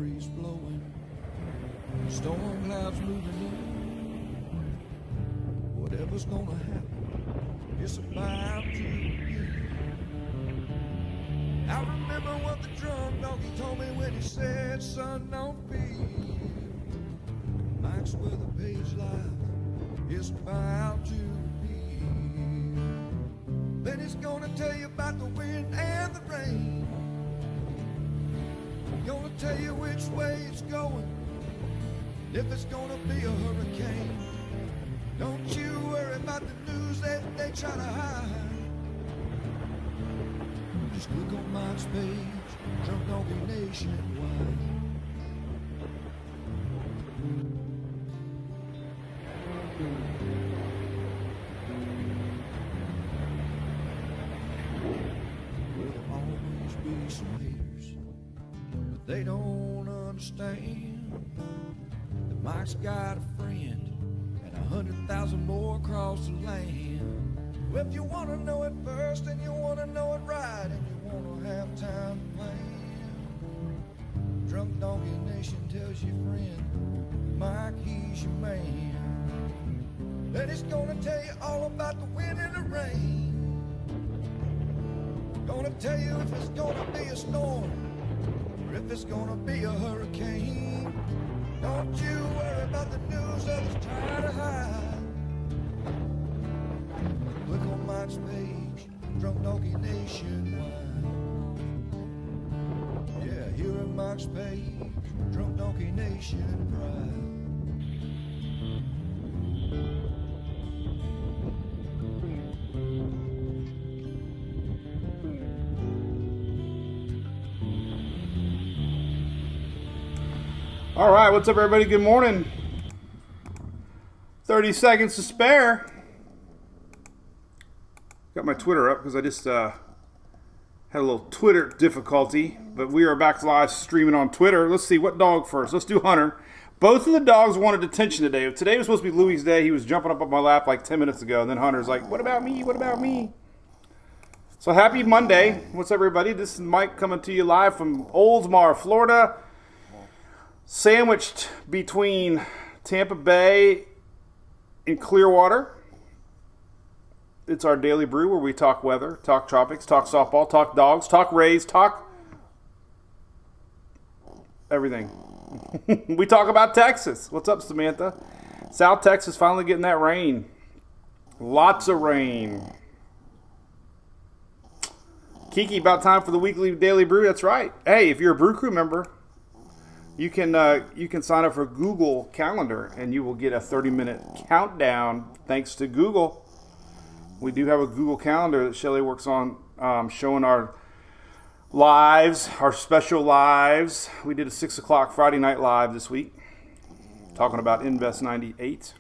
breeze blowing, storm clouds moving in. Whatever's gonna happen, it's about to begin. I remember what the drunk donkey told me when he said, son, don't fear. Mike's where the page lies, it's about to begin. Then he's gonna tell you about the wind and the rain. Gonna tell you which way it's going, if it's gonna be a hurricane. Don't you worry about the news that they try to hide. Just click on Mike's page, Drunk Donkey Nationwide. There'll always be some haters, but they don't understand that Mike's got a friend and 100,000 more across the land. Well, if you want to know it first and you want to know it right and you want to have time to plan, Drunk Donkey Nation tells your friend, Mike, he's your man. Then he's gonna tell you all about the wind and the rain. Gonna tell you if it's gonna be a storm or if it's gonna be a hurricane. Don't you worry about the news others try to hide. Click on Mike's page, Drunk Donkey Nationwide. Yeah, here on Mike's page, Drunk Donkey Nationwide. All right, what's up, everybody? Good morning. 30 seconds to spare. Got my Twitter up because I just had a little Twitter difficulty, but we are back live streaming on Twitter. Let's see, what dog first? Let's do Hunter. Both of the dogs wanted attention today. Today was supposed to be Louie's day. He was jumping up on my lap like 10 minutes ago, and then Hunter's like, what about me? What about me? So happy Monday. What's up, everybody? This is Mike coming to you live from Oldsmar, Florida, sandwiched between Tampa Bay and Clearwater. It's our Daily Brew where we talk weather, talk tropics, talk softball, talk dogs, talk Rays, talk everything. We talk about Texas. What's up, Samantha? South Texas finally getting that rain. Lots of rain. Kiki, about time for the weekly Daily Brew. That's right. Hey, if you're a Brew Crew member, you can sign up for Google Calendar and you will get a 30-minute countdown thanks to Google. We do have a Google Calendar that Shelly works on, showing our lives, our special lives. We did a 6 o'clock Friday night live this week, talking about Invest 98,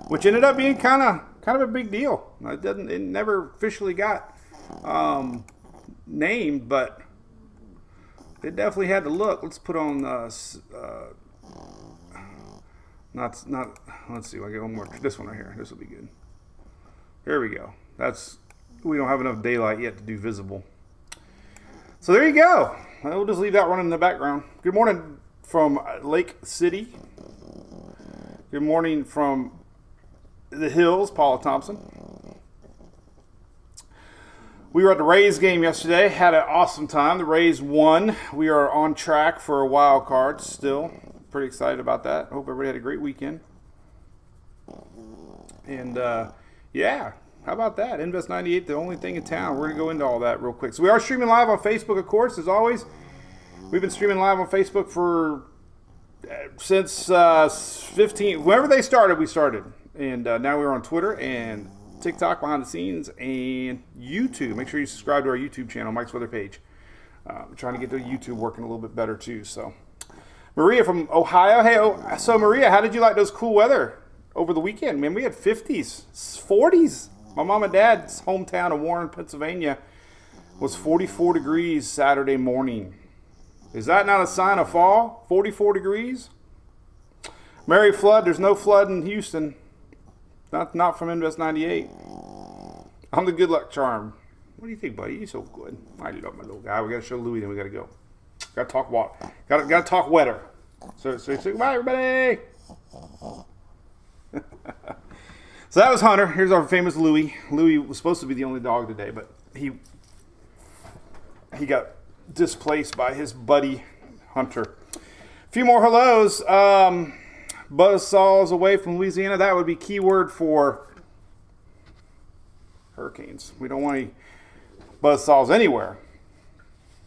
which ended up being kind of a big deal. It never officially got named, but it definitely had to look. Let's put on let's see. I get one more. This one right here. This will be good. There we go. We don't have enough daylight yet to do visible. So there you go. We'll just leave that running in the background. Good morning from Lake City. Good morning from the Hills, Paula Thompson. We were at the Rays game yesterday. Had an awesome time. The Rays won. We are on track for a wild card still. Pretty excited about that. Hope everybody had a great weekend. And yeah, how about that? Invest 98, the only thing in town. We're going to go into all that real quick. So we are streaming live on Facebook, of course, as always. We've been streaming live on Facebook since 15. Whenever they started, we started. And now we're on Twitter and TikTok behind the scenes and YouTube. Make sure you subscribe to our YouTube channel, Mike's Weather page. I'm trying to get the YouTube working a little bit better too. So Maria from Ohio. Hey, so Maria, how did you like those cool weather over the weekend? Man, we had 50s, 40s. My mom and dad's hometown of Warren, Pennsylvania was 44 degrees Saturday morning. Is that not a sign of fall? 44 degrees? Mary Flood, there's no flood in Houston. Not from Invest 98. I'm the good luck charm. What do you think, buddy? You're so good. I love my little guy. We got to show Louie, then we got to go. Got to talk water. Got to talk weather. So say goodbye, everybody. So that was Hunter. Here's our famous Louie. Louie was supposed to be the only dog today, but he got displaced by his buddy Hunter. A few more hellos. Buzzsaws away from Louisiana. That would be keyword for hurricanes. We don't want any buzzsaws anywhere.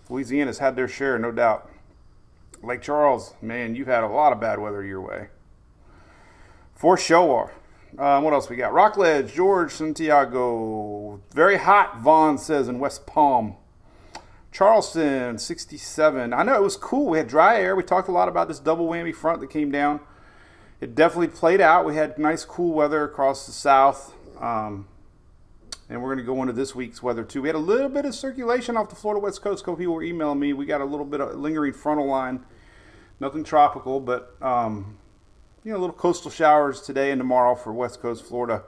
Louisiana's had their share, no doubt. Lake Charles, man, you've had a lot of bad weather your way. For sure. What else we got? Rockledge, George Santiago. Very hot, Vaughn says, in West Palm. Charleston, 67. I know it was cool. We had dry air. We talked a lot about this double whammy front that came down. It definitely played out. We had nice, cool weather across the south. And we're going to go into this week's weather, too. We had a little bit of circulation off the Florida West Coast. A couple people were emailing me. We got a little bit of lingering frontal line. Nothing tropical, but, little coastal showers today and tomorrow for West Coast Florida.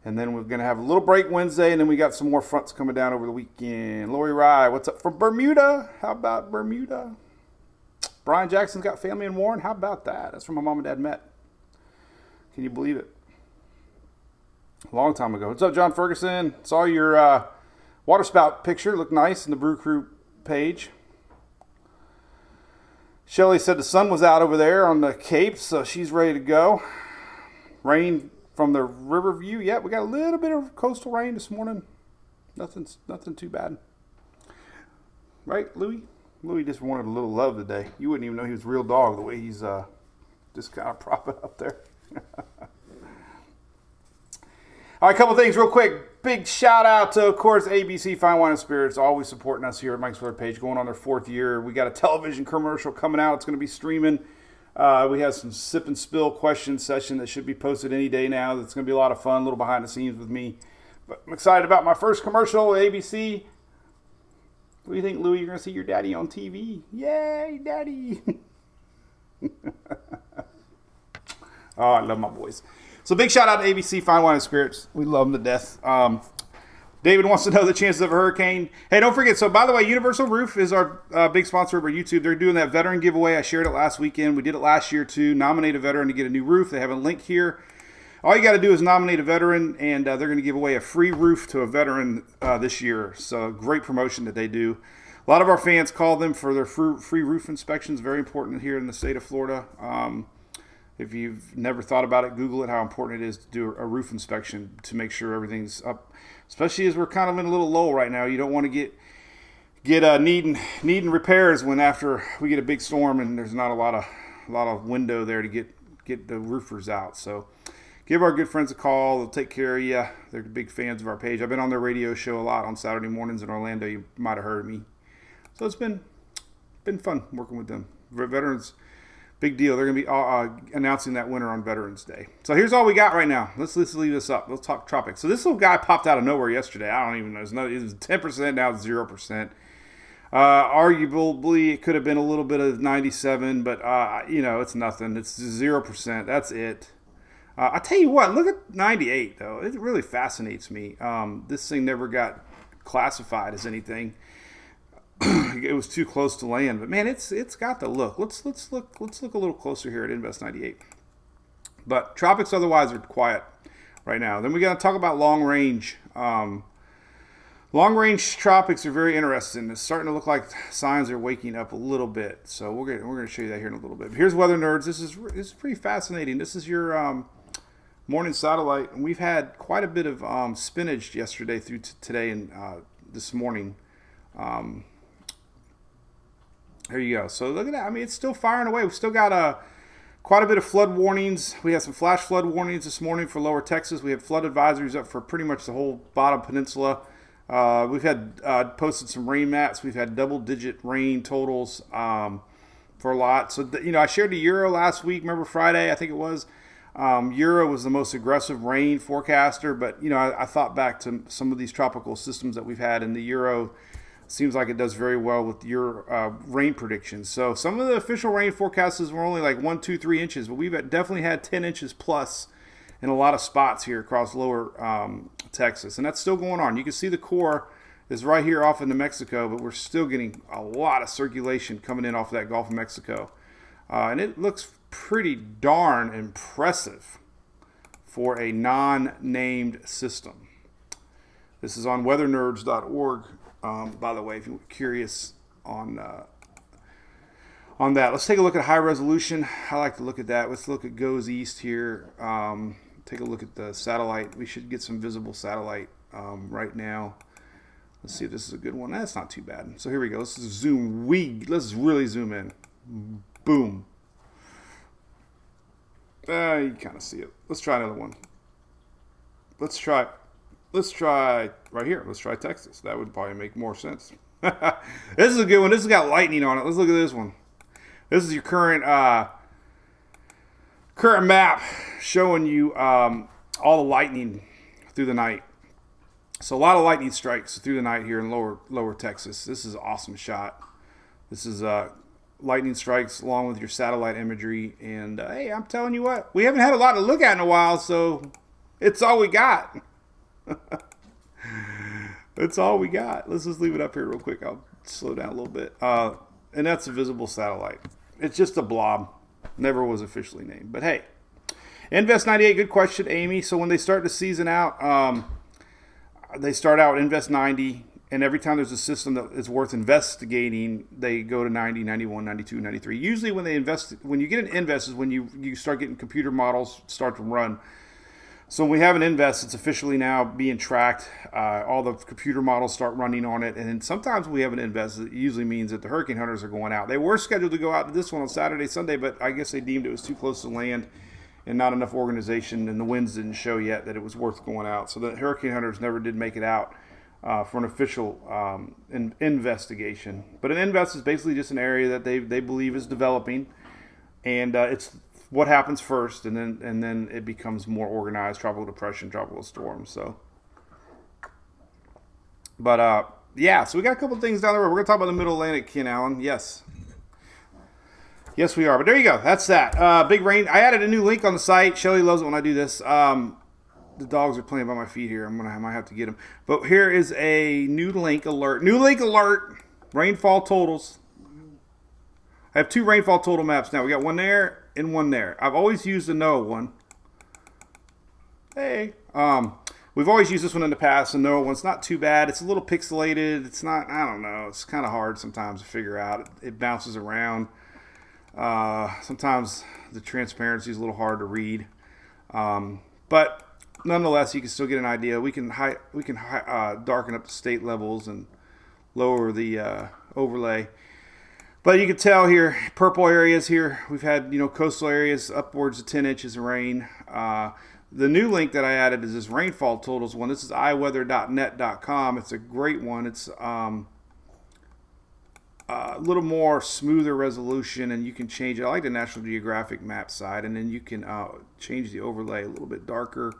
And then we're going to have a little break Wednesday, and then we got some more fronts coming down over the weekend. Lori Rye, what's up from Bermuda? How about Bermuda? Brian Jackson's got family in Warren. How about that? That's where my mom and dad met. Can you believe it? A long time ago. What's up, John Ferguson? Saw your water spout picture. Looked nice in the Brew Crew page. Shelly said the sun was out over there on the Cape, so she's ready to go. Rain from the Riverview. Yeah, we got a little bit of coastal rain this morning. Nothing too bad. Right, Louie? Louie just wanted a little love today. You wouldn't even know he was a real dog the way he's just kind of propping up there. All right, a couple things real quick. Big shout out to, of course, ABC Fine Wine and Spirits, always supporting us here at Mike's Weather Page, going on their 4th year. We got a television commercial coming out. It's going to be streaming. We have some sip and spill question session that should be posted any day now. That's going to be a lot of fun, a little behind the scenes with me. But I'm excited about my first commercial at ABC. What do you think, Louie? You're going to see your daddy on TV? Yay, daddy. Oh, I love my boys. So big shout out to ABC Fine Wine and Spirits. We love them to death. David wants to know the chances of a hurricane. Hey, don't forget. So, by the way, Universal Roof is our big sponsor of our YouTube. They're doing that veteran giveaway. I shared it last weekend. We did it last year, too. Nominate a veteran to get a new roof. They have a link here. All you got to do is nominate a veteran, and they're going to give away a free roof to a veteran this year. So, great promotion that they do. A lot of our fans call them for their free roof inspections. Very important here in the state of Florida. If you've never thought about it, Google it, how important it is to do a roof inspection to make sure everything's up, especially as we're kind of in a little lull right now. You don't want to get needing repairs when after we get a big storm and there's not a lot of window there to get the roofers out. So give our good friends a call. They'll take care of you. They're big fans of our page. I've been on their radio show a lot on Saturday mornings in Orlando. You might have heard me. So it's been fun working with them. Veterans, big deal. They're going to be announcing that winner on Veterans Day. So here's all we got right now. Let's leave this up. Let's talk Tropics. So this little guy popped out of nowhere yesterday. I don't even know. It was 10%, now it's 0%. Arguably, it could have been a little bit of 97, but, it's nothing. It's 0%. That's it. I tell you what, look at 98, though. It really fascinates me. This thing never got classified as anything. It was too close to land, but man, it's got the look. Let's look a little closer here at Invest 98. But Tropics otherwise are quiet right now. Then we got to talk about long range. Long range Tropics are very interesting. It's starting to look like signs are waking up a little bit. So we're going to show you that here in a little bit. But here's Weather Nerds. This is pretty fascinating. This is your morning satellite, and we've had quite a bit of spinach yesterday through today and this morning. There you go. So look at that. I mean, it's still firing away. We've still got quite a bit of flood warnings. We had some flash flood warnings this morning for lower Texas. We have flood advisories up for pretty much the whole bottom peninsula. We've had posted some rain maps. We've had double-digit rain totals for a lot. So, I shared the Euro last week. Remember Friday, I think it was. Euro was the most aggressive rain forecaster. But, I thought back to some of these tropical systems that we've had, and the Euro seems like it does very well with your rain predictions. So some of the official rain forecasts were only like 1, 2, 3 inches, but we've definitely had 10 inches plus in a lot of spots here across lower Texas. And that's still going on. You can see the core is right here off into Mexico, but we're still getting a lot of circulation coming in off of that Gulf of Mexico. And it looks pretty darn impressive for a non-named system. This is on weathernerds.org, by the way, if you're curious on that. Let's take a look at high resolution. I like to look at that. Let's look at goes east here. Take a look at the satellite. We should get some visible satellite right now. Let's see if this is a good one. That's not too bad. So here we go. Let's zoom. Let's really zoom in. Boom. You kind of see it. Let's try another one. Let's try right here. Let's try Texas. That would probably make more sense. This is a good one. This has got lightning on it. Let's look at this one. This is your current map showing you all the lightning through the night. So a lot of lightning strikes through the night here in lower Texas. This is an awesome shot. This is lightning strikes along with your satellite imagery. And hey, I'm telling you what, we haven't had a lot to look at in a while, so it's all we got. It's all we got. Let's just leave it up here real quick. I'll slow down a little bit. And that's a visible satellite. It's just a blob. Never was officially named. But hey, Invest 98, good question, Amy. So when they start the season out, they start out Invest 90. And every time there's a system that is worth investigating, they go to 90, 91, 92, 93. Usually when you get an invest is when you start getting computer models start to run. So when we have an invest, it's officially now being tracked. All the computer models start running on it. And then sometimes we have an invest, it usually means that the hurricane hunters are going out. They were scheduled to go out to this one on Saturday, Sunday, but I guess they deemed it was too close to land and not enough organization, and the winds didn't show yet that it was worth going out. So the hurricane hunters never did make it out for an official investigation. But an invest is basically just an area that they believe is developing, and it's what happens first, and then it becomes more organized, tropical depression, tropical storm. So, but yeah, so we got a couple things down the road. We're gonna talk about the Middle Atlantic, Ken Allen. Yes, we are. But there you go. That's that. Big rain. I added a new link on the site. Shelly loves it when I do this. The dogs are playing by my feet here. I might have to get them. But here is a new link alert. New link alert. Rainfall totals. I have two rainfall total maps now. We got one there and one there. I've always used the NOAA one. Hey. We've always used this one in the past. The NOAA one's not too bad. It's a little pixelated. It's not, I don't know. It's kind of hard sometimes to figure out. It bounces around. Sometimes the transparency is a little hard to read. But nonetheless, you can still get an idea. We can darken up the state levels and lower the overlay. But you can tell here, purple areas here, we've had, coastal areas upwards of 10 inches of rain. The new link that I added is this rainfall totals one. This is iweather.net.com. It's a great one. It's a little more smoother resolution, and you can change it. I like the National Geographic map side, and then you can change the overlay a little bit darker.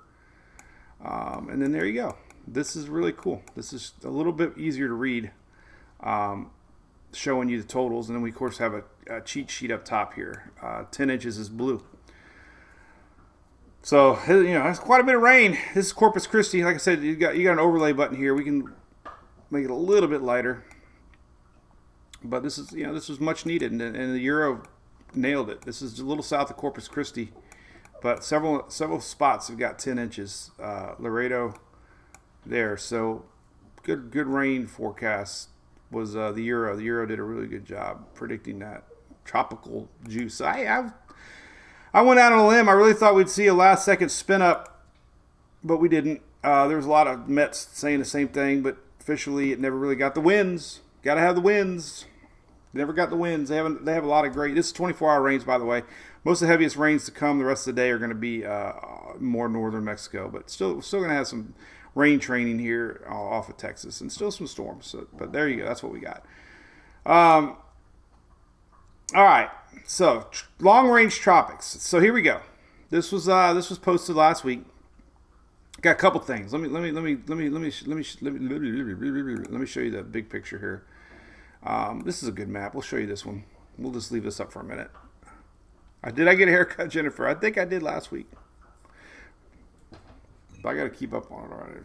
And then there you go. This is really cool. This is a little bit easier to read. Showing you the totals, and then we of course have a cheat sheet up top here. 10 inches is blue, so it's quite a bit of rain. This is Corpus Christi. Like I said, you got an overlay button here. We can make it a little bit lighter, but this is much needed, and the Euro nailed it. This is a little south of Corpus Christi, but several spots have got 10 inches. Laredo there, so good rain forecast. Was the Euro. The Euro did a really good job predicting that tropical juice. I went out on a limb. I really thought we'd see a last-second spin-up, but we didn't. There was a lot of Mets saying the same thing, but officially it never really got the winds. Got to have the winds. Never got the winds. They have a lot of great. This is 24-hour rains, by the way. Most of the heaviest rains to come the rest of the day are going to be more northern Mexico, but still going to have some rain training here off of Texas, and still some storms. So, but there you go. That's what we got. All right. So long range tropics. So here we go. This was posted last week. Got a couple things. Let me show you the big picture here. This is a good map. We'll show you this one. We'll just leave this up for a minute. Did I get a haircut, Jennifer? I think I did last week. But I got to keep up on it already.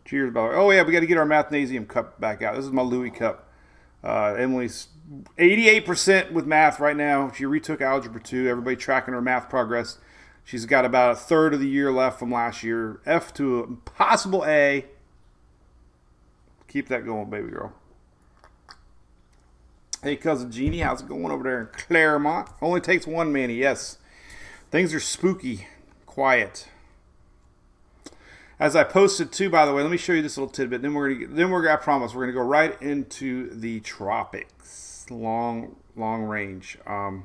Cheers, by the way. Oh, yeah, we got to get our Mathnasium cup back out. This is my Louis cup. Emily's 88% with math right now. She retook Algebra 2. Everybody tracking her math progress. She's got about a third of the year left from last year. F to a possible A. Keep that going, baby girl. Hey, Cousin Jeannie, how's it going over there in Claremont? Only takes one, Manny, yes. Things are spooky, quiet. As I posted too, by the way, let me show you this little tidbit. I promise we're gonna go right into the tropics, long range. By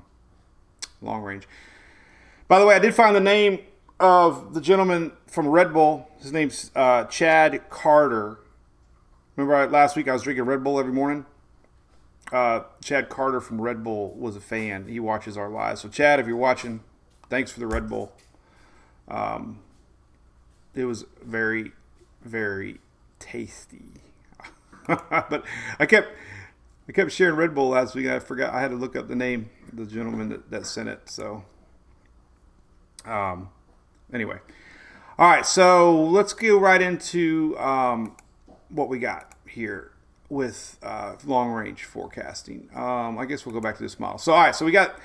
the way, I did find the name of the gentleman from Red Bull. His name's Chad Carter. Remember last week I was drinking Red Bull every morning? Chad Carter from Red Bull was a fan. He watches our lives. So Chad, if you're watching, thanks for the Red Bull. It was very, very tasty. But I kept sharing Red Bull last week. And I forgot I had to look up the name of the gentleman that sent it. So, anyway, all right. So let's go right into what we got here with long range forecasting. I guess we'll go back to this model. So all right. So we got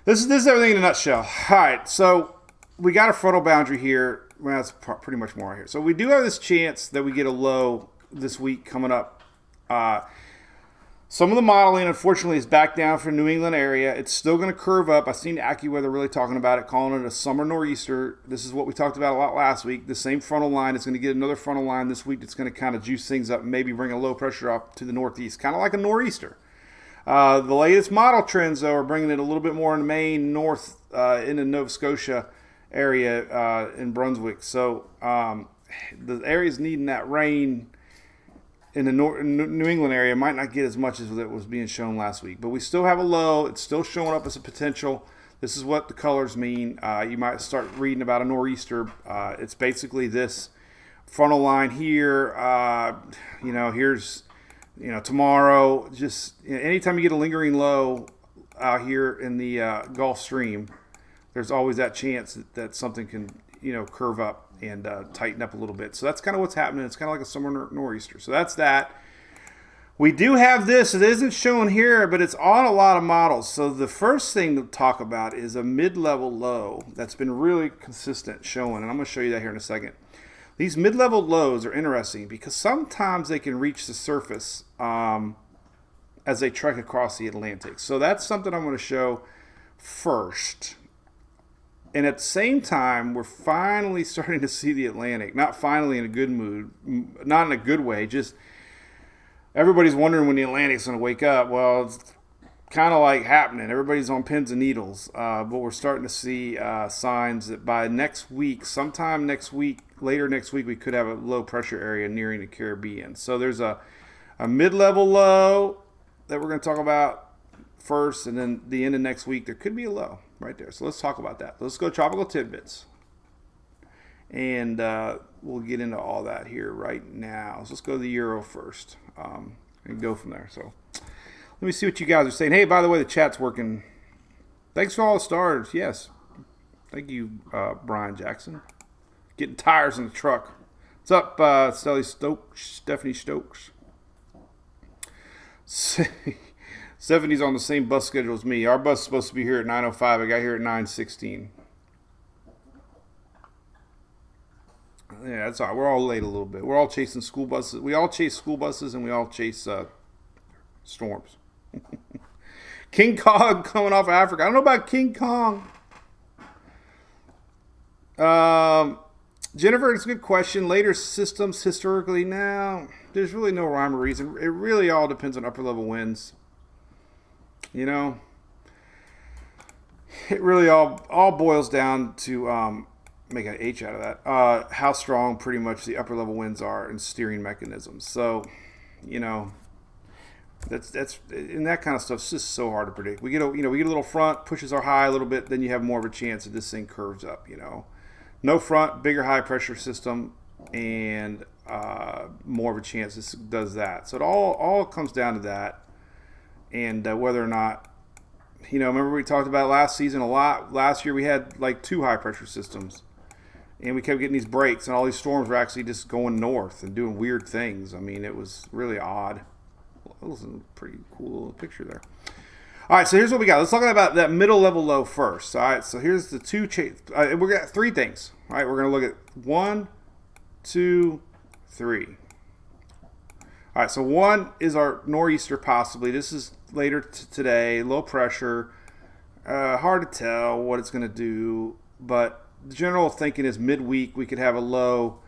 this is everything in a nutshell. All right. So we got a frontal boundary here. Well, that's pretty much more right here. So we do have this chance that we get a low this week coming up. Some of the modeling, unfortunately, is back down for the New England area. It's still going to curve up. I've seen AccuWeather really talking about it, calling it a summer nor'easter. This is what we talked about a lot last week. The same frontal line is going to get another frontal line this week that's going to kind of juice things up and maybe bring a low pressure up to the northeast, kind of like a nor'easter. The latest model trends, though, are bringing it a little bit more in Maine, north into Nova Scotia area in Brunswick. So the areas needing that rain in the New England area might not get as much as it was being shown last week. But we still have a low. It's still showing up as a potential. This is what the colors mean. You might start reading about a nor'easter. It's basically this frontal line here. Here's tomorrow. Just anytime you get a lingering low out here in the Gulf Stream, there's always that chance that something can, curve up and tighten up a little bit. So that's kind of what's happening. It's kind of like a summer nor'easter. So that's that. We do have this. It isn't shown here, but it's on a lot of models. So the first thing to talk about is a mid-level low that's been really consistent showing. And I'm going to show you that here in a second. These mid-level lows are interesting because sometimes they can reach the surface as they trek across the Atlantic. So that's something I'm going to show first. And at the same time, we're finally starting to see the Atlantic. Not finally in a good mood, not in a good way. Just everybody's wondering when the Atlantic's going to wake up. Well, it's kind of like happening. Everybody's on pins and needles. But we're starting to see signs that by next week, sometime next week, later next week, we could have a low pressure area nearing the Caribbean. So there's a mid-level low that we're going to talk about first. And then the end of next week, there could be a low right there. So let's talk about that. Let's go tropical tidbits. And we'll get into all that here right now. So let's go to the Euro first and go from there. So let me see what you guys are saying. Hey, by the way, the chat's working. Thanks for all the stars. Yes. Thank you, Brian Jackson. Getting tires in the truck. What's up, Stephanie Stokes? 70's on the same bus schedule as me. Our bus is supposed to be here at 9:05. I got here at 9:16. Yeah, that's all right. We're all late a little bit. We're all chasing school buses. We all chase school buses and we all chase storms. King Kong coming off of Africa. I don't know about King Kong. Jennifer, it's a good question. Later systems historically, now there's really no rhyme or reason. It really all depends on upper level winds. It really all boils down to make an H out of that. How strong pretty much the upper level winds are and steering mechanisms. So, that's and that kind of stuff's just so hard to predict. We get a little front, pushes our high a little bit, then you have more of a chance that this thing curves up. No front, bigger high pressure system, and more of a chance this does that. So it all comes down to that. And whether or not, remember we talked about last season a lot. Last year we had like 2 high pressure systems. and we kept getting these breaks, and all these storms were actually just going north and doing weird things. I mean, it was really odd. That was a pretty cool little picture there. All right, so here's what we got. Let's talk about that middle level low first. All right, so here's the we're got 3 things. All right, we're going to look at 1, 2, 3. All right, so 1 is our nor'easter possibly. This is later today, low pressure. Hard to tell what it's going to do, but the general thinking is midweek we could have a low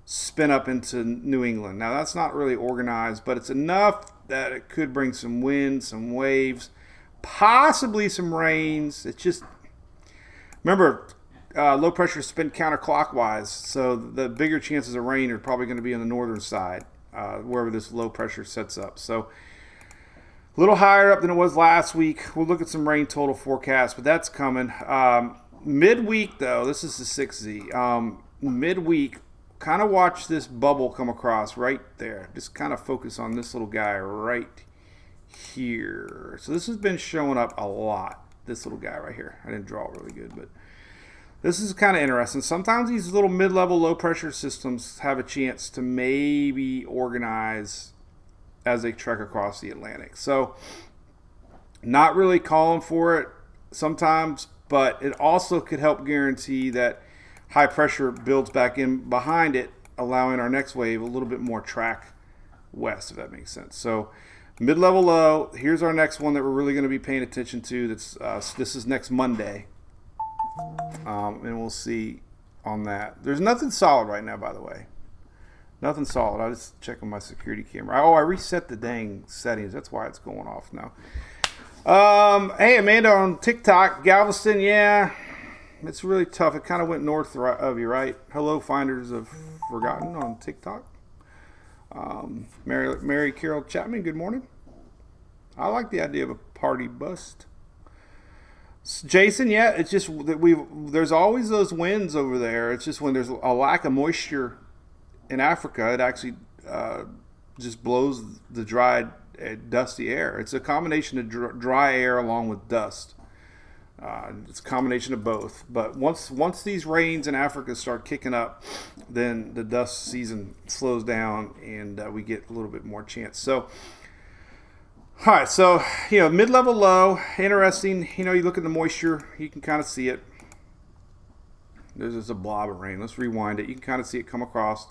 spin up into New England. Now, that's not really organized, but it's enough that it could bring some wind, some waves, possibly some rains. It's just, remember, low pressure spin counterclockwise, so the bigger chances of rain are probably going to be on the northern side, wherever this low pressure sets up. So a little higher up than it was last week. We'll look at some rain total forecast, but that's coming. Midweek, though, this is the 6Z. Midweek, kind of watch this bubble come across right there. Just kind of focus on this little guy right here. So this has been showing up a lot, this little guy right here. I didn't draw it really good, but this is kind of interesting. Sometimes these little mid-level low-pressure systems have a chance to maybe organize as they trek across the Atlantic. So not really calling for it sometimes, but it also could help guarantee that high pressure builds back in behind it, allowing our next wave a little bit more track west, if that makes sense. So mid-level low, here's our next one that we're really going to be paying attention to. This is next Monday. And we'll see on that. There's nothing solid right now, by the way. Nothing solid. I was checking my security camera. Oh, I reset the dang settings. That's why it's going off now. Hey, Amanda on TikTok. Galveston, yeah. It's really tough. It kind of went north of you, right? Hello, Finders of Forgotten on TikTok. Mary Carol Chapman, good morning. I like the idea of a party bust. Jason, yeah, it's just that there's always those winds over there. It's just when there's a lack of moisture in Africa, it actually just blows the dried, dusty air. It's a combination of dry air along with dust. It's a combination of both. But once these rains in Africa start kicking up, then the dust season slows down and we get a little bit more chance. So, all right, so, mid-level low, interesting. You look at the moisture, you can kind of see it. There's just a blob of rain. Let's rewind it. You can kind of see it come across.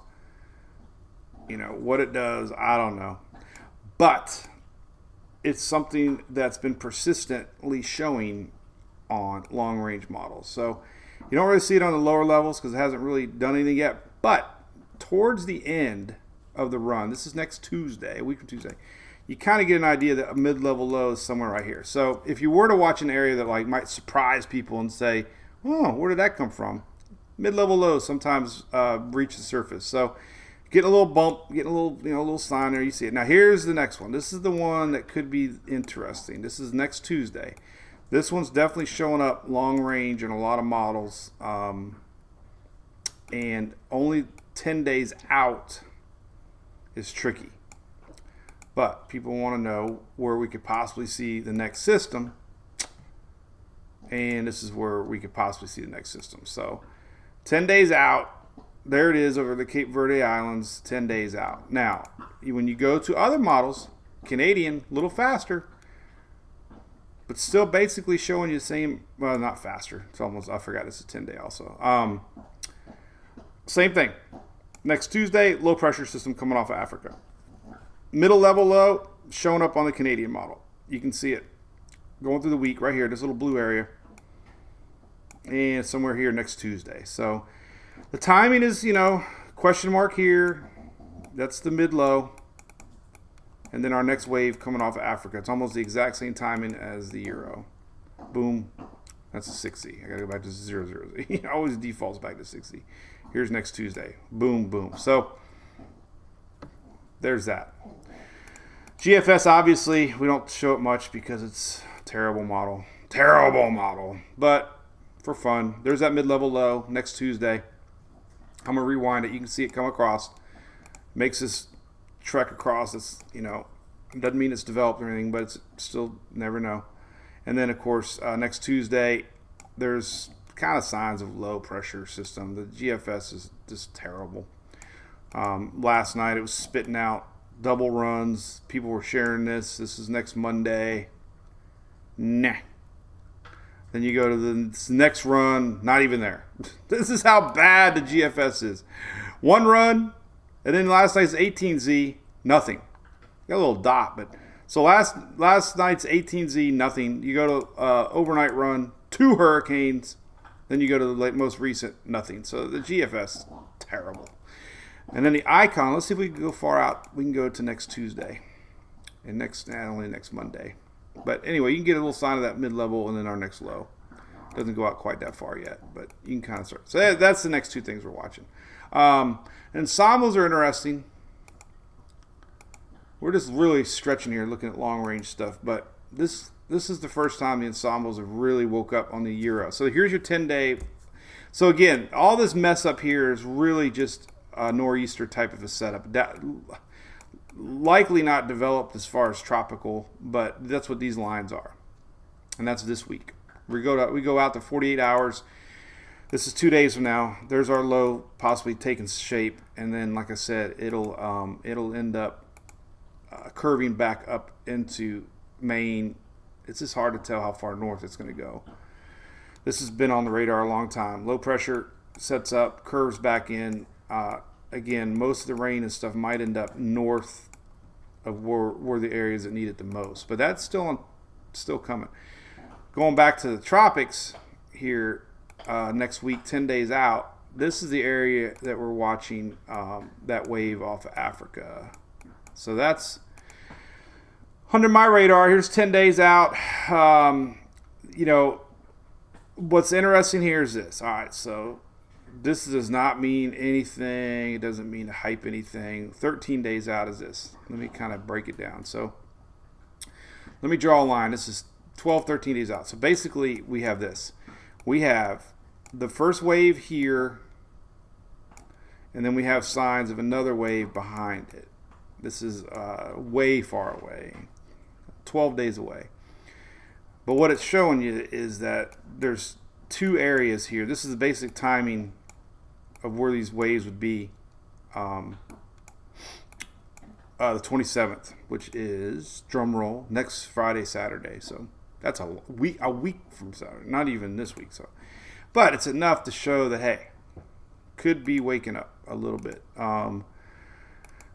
What it does, I don't know. But it's something that's been persistently showing on long-range models. So you don't really see it on the lower levels because it hasn't really done anything yet. But towards the end of the run, this is next Tuesday, a week from Tuesday, you kind of get an idea that a mid-level low is somewhere right here. So if you were to watch an area that might surprise people and say, oh, where did that come from? Mid-level lows sometimes reach the surface. So getting a little bump, getting a little sign there, you see it. Now here's the next one. This is the one that could be interesting. This is next Tuesday. This one's definitely showing up long range in a lot of models, and only 10 days out is tricky. But people want to know where we could possibly see the next system, and this is where we could possibly see the next system. So 10 days out, there it is over the Cape Verde Islands, 10 days out. Now, when you go to other models, Canadian, a little faster, but still basically showing you the same, well, not faster. It's almost, I forgot it's a 10-day also. Same thing. Next Tuesday, low pressure system coming off of Africa. Middle level low, showing up on the Canadian model. You can see it going through the week right here, this little blue area. And somewhere here next Tuesday. So the timing is, question mark here. That's the mid-low. And then our next wave coming off of Africa. It's almost the exact same timing as the Euro. Boom. That's a 6Z. I got to go back to 00. It always defaults back to 6Z. Here's next Tuesday. Boom, boom. So there's that. GFS, obviously, we don't show it much because it's a terrible model. Terrible model. But for fun, there's that mid-level low next Tuesday. I'm going to rewind it. You can see it come across. Makes this trek across. It's, doesn't mean it's developed or anything, but it's still never know. And then, of course, next Tuesday, there's kind of signs of low pressure system. The GFS is just terrible. Last night it was spitting out double runs. People were sharing this. This is next Monday. Nah. Then you go to the next run, not even there. This is how bad the GFS is. One run, and then last night's 18Z, nothing. Got a little dot, but so last night's 18Z, nothing. You go to overnight run, 2 hurricanes, then you go to the most recent, nothing. So the GFS, terrible. And then the icon, let's see if we can go far out. We can go to next Tuesday, and only next Monday. But anyway, you can get a little sign of that mid-level and then our next low. Doesn't go out quite that far yet, but you can kind of start. So that's the next 2 things we're watching. And ensembles are interesting. We're just really stretching here, looking at long-range stuff. But this is the first time the ensembles have really woke up on the Euro. So here's your 10-day. So again, all this mess up here is really just a nor'easter type of a setup. Likely not developed as far as tropical, but that's what these lines are, and that's this week. We go out to 48 hours. This is 2 days from now. There's our low possibly taking shape, and then, like I said, it'll end up curving back up into Maine. It's just hard to tell how far north it's going to go. This has been on the radar a long time. Low pressure sets up, curves back in. Again, most of the rain and stuff might end up north of where the areas that need it the most. But that's still coming. Going back to the tropics here next week, 10 days out, this is the area that we're watching that wave off of Africa. So that's under my radar. Here's 10 days out. What's interesting here is this. All right, so this does not mean anything. It doesn't mean to hype anything. 13 days out is this. Let me kind of break it down. So let me draw a line. This is 12, 13 days out. So basically we have this. We have the first wave here, and then we have signs of another wave behind it. This is way far away, 12 days away. But what it's showing you is that there's 2 areas here. This is the basic timing of where these waves would be. The 27th, which is, drum roll, next Friday, Saturday. So that's a week from Saturday, not even this week. So, but it's enough to show that, hey, could be waking up a little bit. And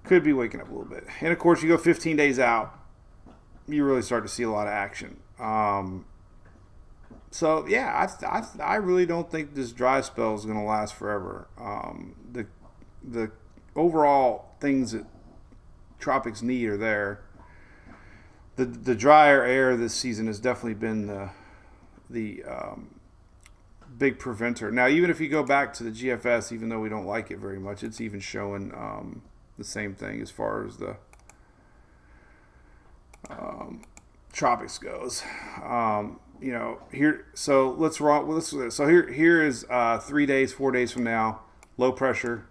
of course, you go 15 days out, you really start to see a lot of action. So yeah, I really don't think this dry spell is going to last forever. The overall things that tropics need are there. The drier air this season has definitely been the big preventer. Now, even if you go back to the GFS, even though we don't like it very much, it's even showing the same thing as far as the tropics goes. Here. So let's roll. So here is 3 days, 4 days from now. Low pressure,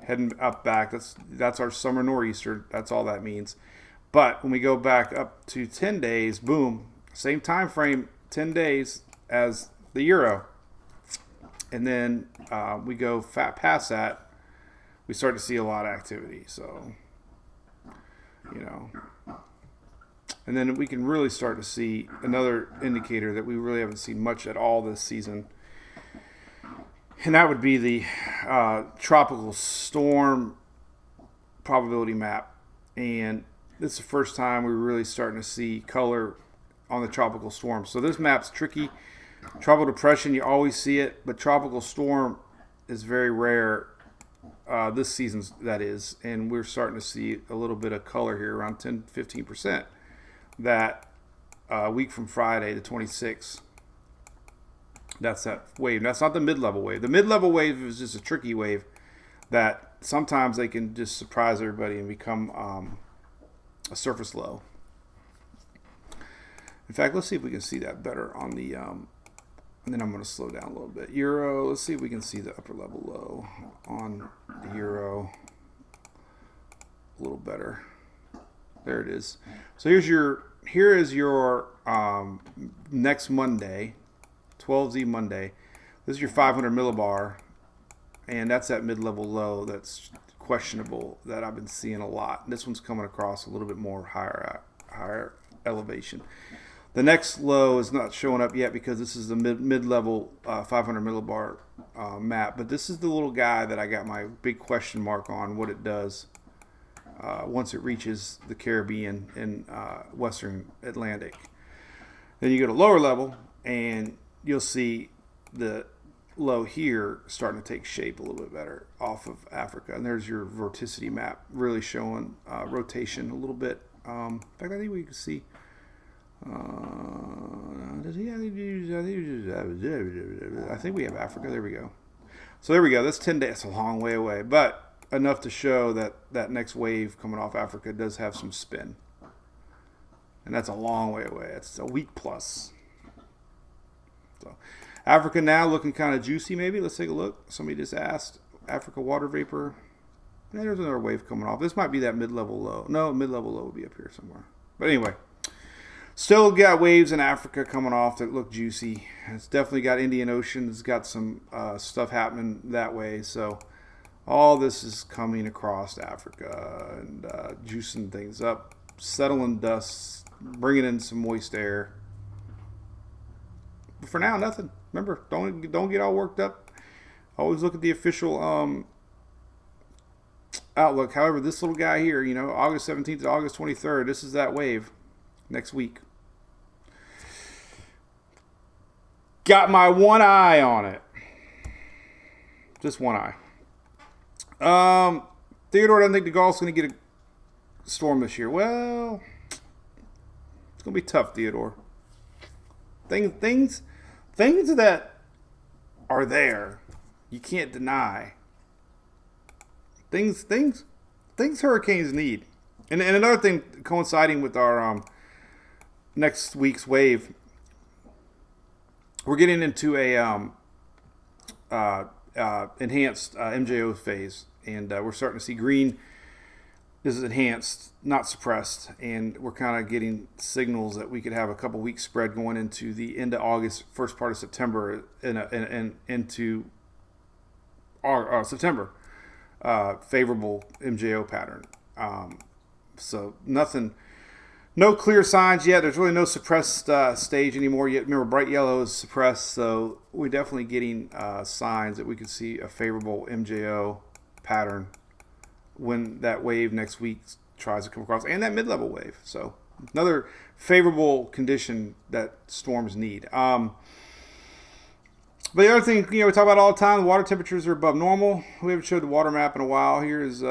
heading up back. That's our summer nor'easter. That's all that means. But when we go back up to 10 days, boom, same time frame, 10 days as the Euro, and then we go past that, we start to see a lot of activity. So, and then we can really start to see another indicator that we really haven't seen much at all this season. And that would be the tropical storm probability map. And this is the first time we're really starting to see color on the tropical storm. So this map's tricky. Tropical depression, you always see it. But tropical storm is very rare this season, that is. And we're starting to see a little bit of color here, around 10-15%. That week from Friday, the 26th. That's that wave. That's not the mid-level wave. The mid-level wave is just a tricky wave that sometimes they can just surprise everybody and become a surface low. In fact, let's see if we can see that better on the and then I'm going to slow down a little bit. Euro, let's see if we can see the upper level low on the Euro a little better. There it is. So here is your next Monday, 12Z Monday. This is your 500 millibar, and that's that mid-level low that's questionable that I've been seeing a lot. This one's coming across a little bit more higher elevation. The next low is not showing up yet because this is the mid-level 500 millibar map, but this is the little guy that I got my big question mark on what it does once it reaches the Caribbean and Western Atlantic. Then you go to lower level, and you'll see the low here starting to take shape a little bit better off of Africa. And there's your vorticity map really showing rotation a little bit. In fact, I think we can see. I think we have Africa. There we go. So there we go. That's 10 days. That's a long way away, but enough to show that that next wave coming off Africa does have some spin. And that's a long way away. It's a week plus. So Africa now looking kind of juicy maybe. Let's take a look. Somebody just asked. Africa water vapor. Yeah, there's another wave coming off. This might be that mid-level low. No, mid-level low will be up here somewhere. But anyway, still got waves in Africa coming off that look juicy. It's definitely got Indian Ocean. It's got some stuff happening that way. So all this is coming across Africa and juicing things up, settling dust, bringing in some moist air. But for now, nothing. Remember, don't get all worked up. Always look at the official outlook. However, this little guy here, August 17th to August 23rd, this is that wave next week. Got my one eye on it. Just one eye. Theodore doesn't think the Gulf's going to get a storm this year. Well, it's going to be tough, Theodore. Things that are there, you can't deny. Things hurricanes need. And another thing coinciding with our next week's wave, we're getting into a enhanced MJO phase, and we're starting to see green. This is enhanced, not suppressed, and we're kind of getting signals that we could have a couple weeks spread going into the end of August, first part of September, and into our September favorable MJO pattern. So nothing, no clear signs yet. There's really no suppressed stage anymore yet. Remember, bright yellow is suppressed, so we're definitely getting signs that we could see a favorable MJO pattern when that wave next week tries to come across, and that mid-level wave. So another favorable condition that storms need. But the other thing, we talk about all the time, the water temperatures are above normal. We haven't showed the water map in a while. Here is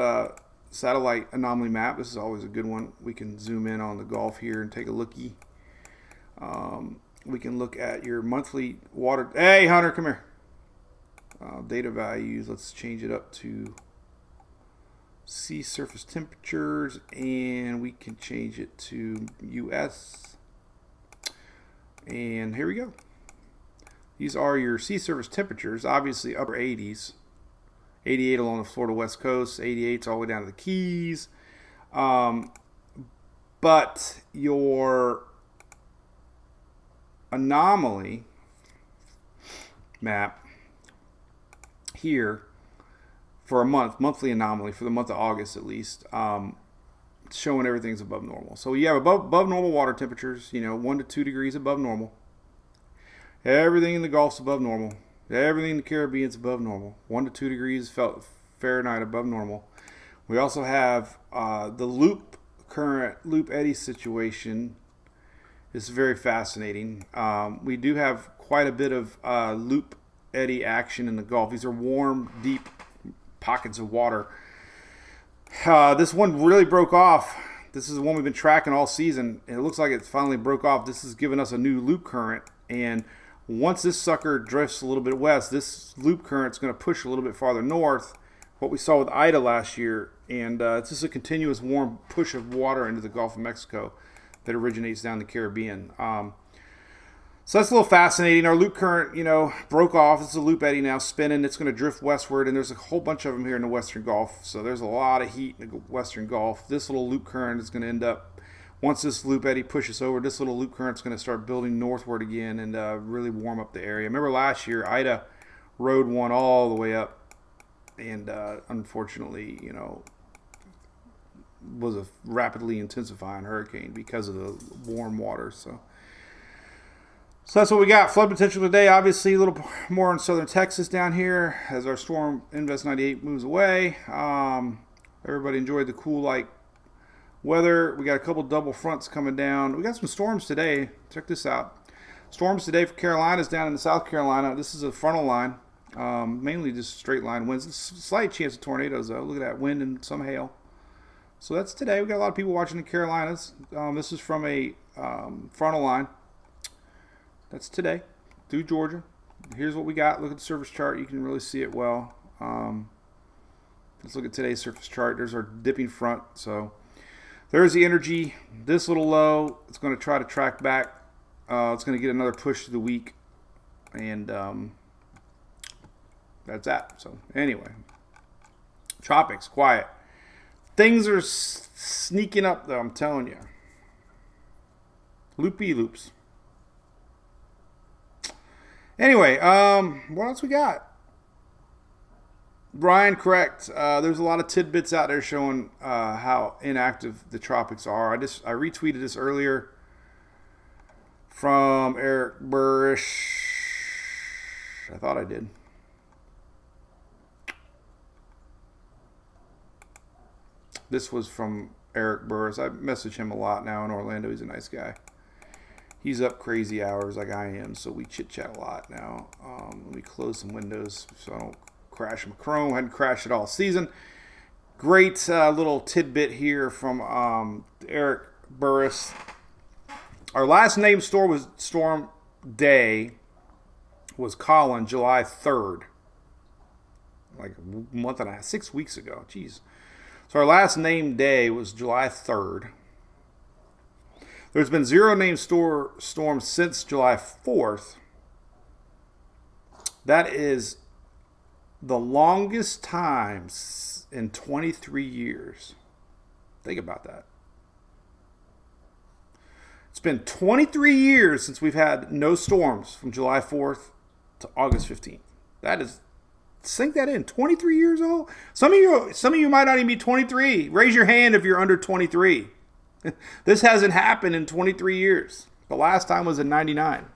satellite anomaly map. This is always a good one. We can zoom in on the Gulf here and take a lookie. We can look at your monthly water. Hey, Hunter, come here. Data values. Let's change it up to sea surface temperatures, and we can change it to US. And here we go. These are your sea surface temperatures, obviously upper 80s. 88 along the Florida West Coast, 88 all the way down to the Keys. But your anomaly map here for a monthly anomaly for the month of August at least, showing everything's above normal. So you have above normal water temperatures, 1 to 2 degrees above normal. Everything in the Gulf's above normal. Everything in the Caribbean's above normal. 1 to 2 degrees Fahrenheit above normal. We also have the loop eddy situation. This is very fascinating. We do have quite a bit of loop eddy action in the Gulf. These are warm, deep pockets of water. This one really broke off. This is the one we've been tracking all season, and it looks like it finally broke off. This has given us a new loop current, and once this sucker drifts a little bit west, this loop current is going to push a little bit farther north, what we saw with Ida last year, and it's just a continuous warm push of water into the Gulf of Mexico that originates down the Caribbean. So that's a little fascinating. Our loop current, broke off. This is a loop eddy now spinning. It's going to drift westward, and there's a whole bunch of them here in the Western Gulf. So there's a lot of heat in the Western Gulf. This little loop current is going to end up, once this loop eddy pushes over, this little loop current is going to start building northward again and really warm up the area. Remember last year, Ida rode one all the way up, and unfortunately, was a rapidly intensifying hurricane because of the warm water. So that's what we got. Flood potential today, obviously a little more in southern Texas down here as our storm Invest 98 moves away. Everybody enjoyed the cool, weather. We got a couple double fronts coming down. We got some storms today. Check this out. Storms today for Carolinas down in South Carolina. This is a frontal line, mainly just straight line winds. Slight chance of tornadoes, though. Look at that wind and some hail. So that's today. We got a lot of people watching the Carolinas. This is from a frontal line. That's today through Georgia. Here's what we got. Look at the surface chart. You can really see it well. Let's look at today's surface chart. There's our dipping front. So there's the energy. This little low, it's going to try to track back. It's going to get another push through the week. And that's that. So anyway, Tropics, quiet. Things are sneaking up, though, I'm telling you. Loopy loops. Anyway, what else we got? Brian, correct. There's a lot of tidbits out there showing how inactive the tropics are. I retweeted this earlier from Eric Burrish. I thought I did. This was from Eric Burris. I message him a lot now in Orlando. He's a nice guy. He's up crazy hours like I am, so we chit-chat a lot now. Let me close some windows so I don't crash my Chrome. I hadn't crashed it all season. Great little tidbit here from Eric Burris. Our last named storm day was Colin, July 3rd. Like a month and a half, 6 weeks ago. Jeez. So our last named day was July 3rd. There's been 0 named storms since July 4th. That is the longest time in 23 years. Think about that. It's been 23 years since we've had no storms from July 4th to August 15th. That is, sink that in. 23 years old. Some of you might not even be 23. Raise your hand if you're under 23. This hasn't happened in 23 years. The last time was in 99.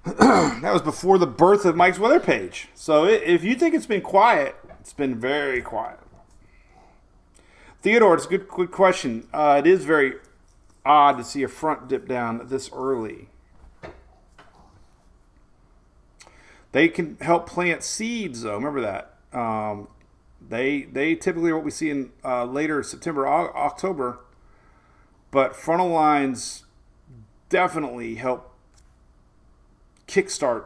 That was before the birth of Mike's weather page. So if you think it's been quiet, it's been very quiet. Theodore, it's a good question. It is very odd to see a front dip down this early. They can help plant seeds, though. Remember that. They typically are what we see in later September, October. But frontal lines definitely help kickstart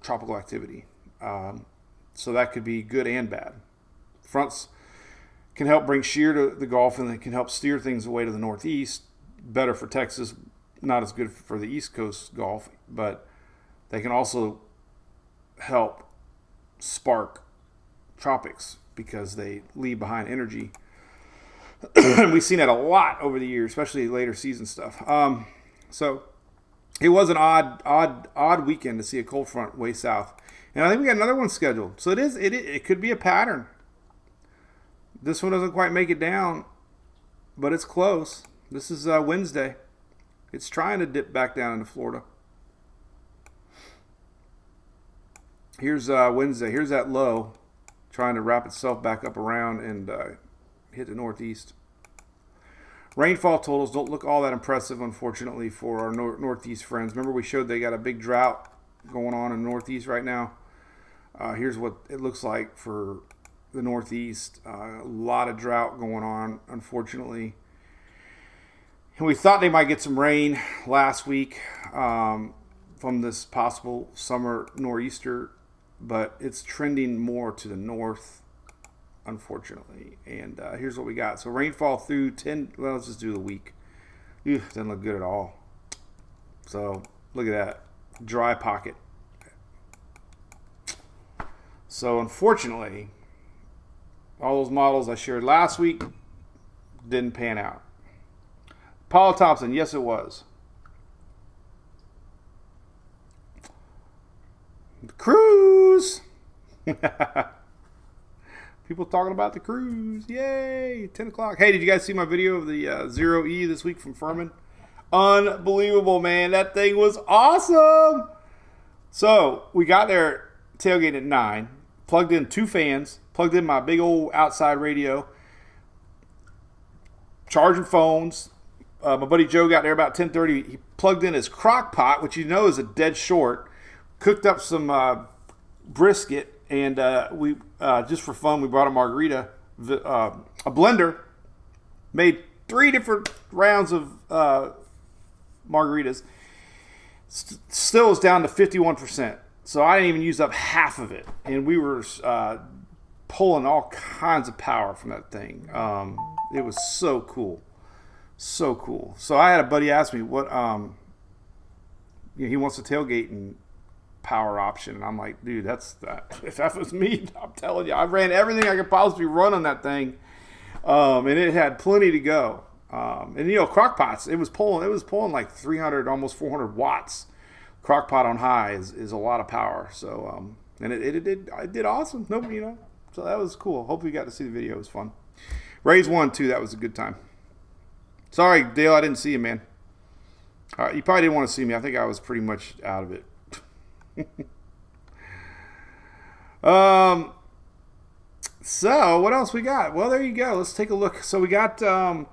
tropical activity. So that could be good and bad. Fronts can help bring shear to the Gulf, and they can help steer things away to the northeast. Better for Texas, not as good for the East Coast Gulf, but they can also help spark tropics because they leave behind energy. We've seen that a lot over the years, especially later season stuff. So it was an odd weekend to see a cold front way south, and I think we got another one scheduled. So it could be a pattern. This one doesn't quite make it down, but it's close. This is Wednesday. It's trying to dip back down into Florida. Here's Wednesday. Here's that low trying to wrap itself back up around and hit the northeast. Rainfall totals don't look all that impressive, unfortunately, for our northeast friends. Remember we showed they got a big drought going on in the northeast right now. Here's what it looks like for the northeast. A lot of drought going on, unfortunately. And we thought they might get some rain last week from this possible summer nor'easter, but it's trending more to the north, unfortunately. And here's what we got. So rainfall through 10, well, let's just do the week. Doesn't look good at all. So look at that. Dry pocket. So unfortunately, all those models I shared last week didn't pan out. Paula Thompson, yes it was. Cruise. People talking about the cruise. Yay. 10 o'clock. Hey, did you guys see my video of the 0E this week from Furman? Unbelievable, man. That thing was awesome. So we got there tailgate at 9. Plugged in 2 fans. Plugged in my big old outside radio. Charging phones. My buddy Joe got there about 10:30. He plugged in his crock pot, which you know is a dead short. Cooked up some brisket, and we just for fun we brought a margarita, a blender. Made 3 different rounds of margaritas. Still was down to 51%. So I didn't even use up half of it, and we were pulling all kinds of power from that thing. It was so cool. So cool. So I had a buddy ask me what he wants a tailgate and power option, and I'm like, dude, if that was me, I'm telling you, I ran everything I could possibly run on that thing, and it had plenty to go. And crock pots, it was pulling like 300, almost 400 watts. Crock pot on high is a lot of power. So and it did awesome. Nobody, so that was cool. Hopefully you got to see the video. It was fun. Rays won too. That was a good time. Sorry, Dale, I didn't see you, man. You probably didn't want to see me. I think I was pretty much out of it. So what else we got? Well, there you go. Let's take a look. So we got a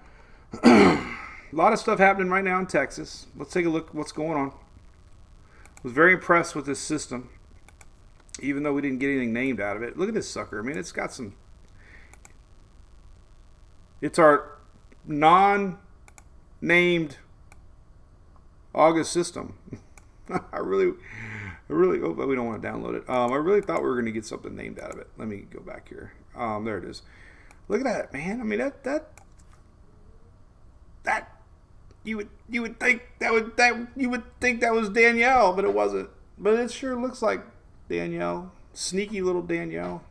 lot of stuff happening right now in Texas. Let's take a look at what's going on. I was very impressed with this system, even though we didn't get anything named out of it. Look at this sucker. I mean, it's got some... It's our non-named August system. I really hope that we don't want to download it. I really thought we were going to get something named out of it. Let me go back here. There it is. Look at that, man. I mean, that you would think that was Danielle, but it wasn't. But it sure looks like Danielle. Sneaky little Danielle.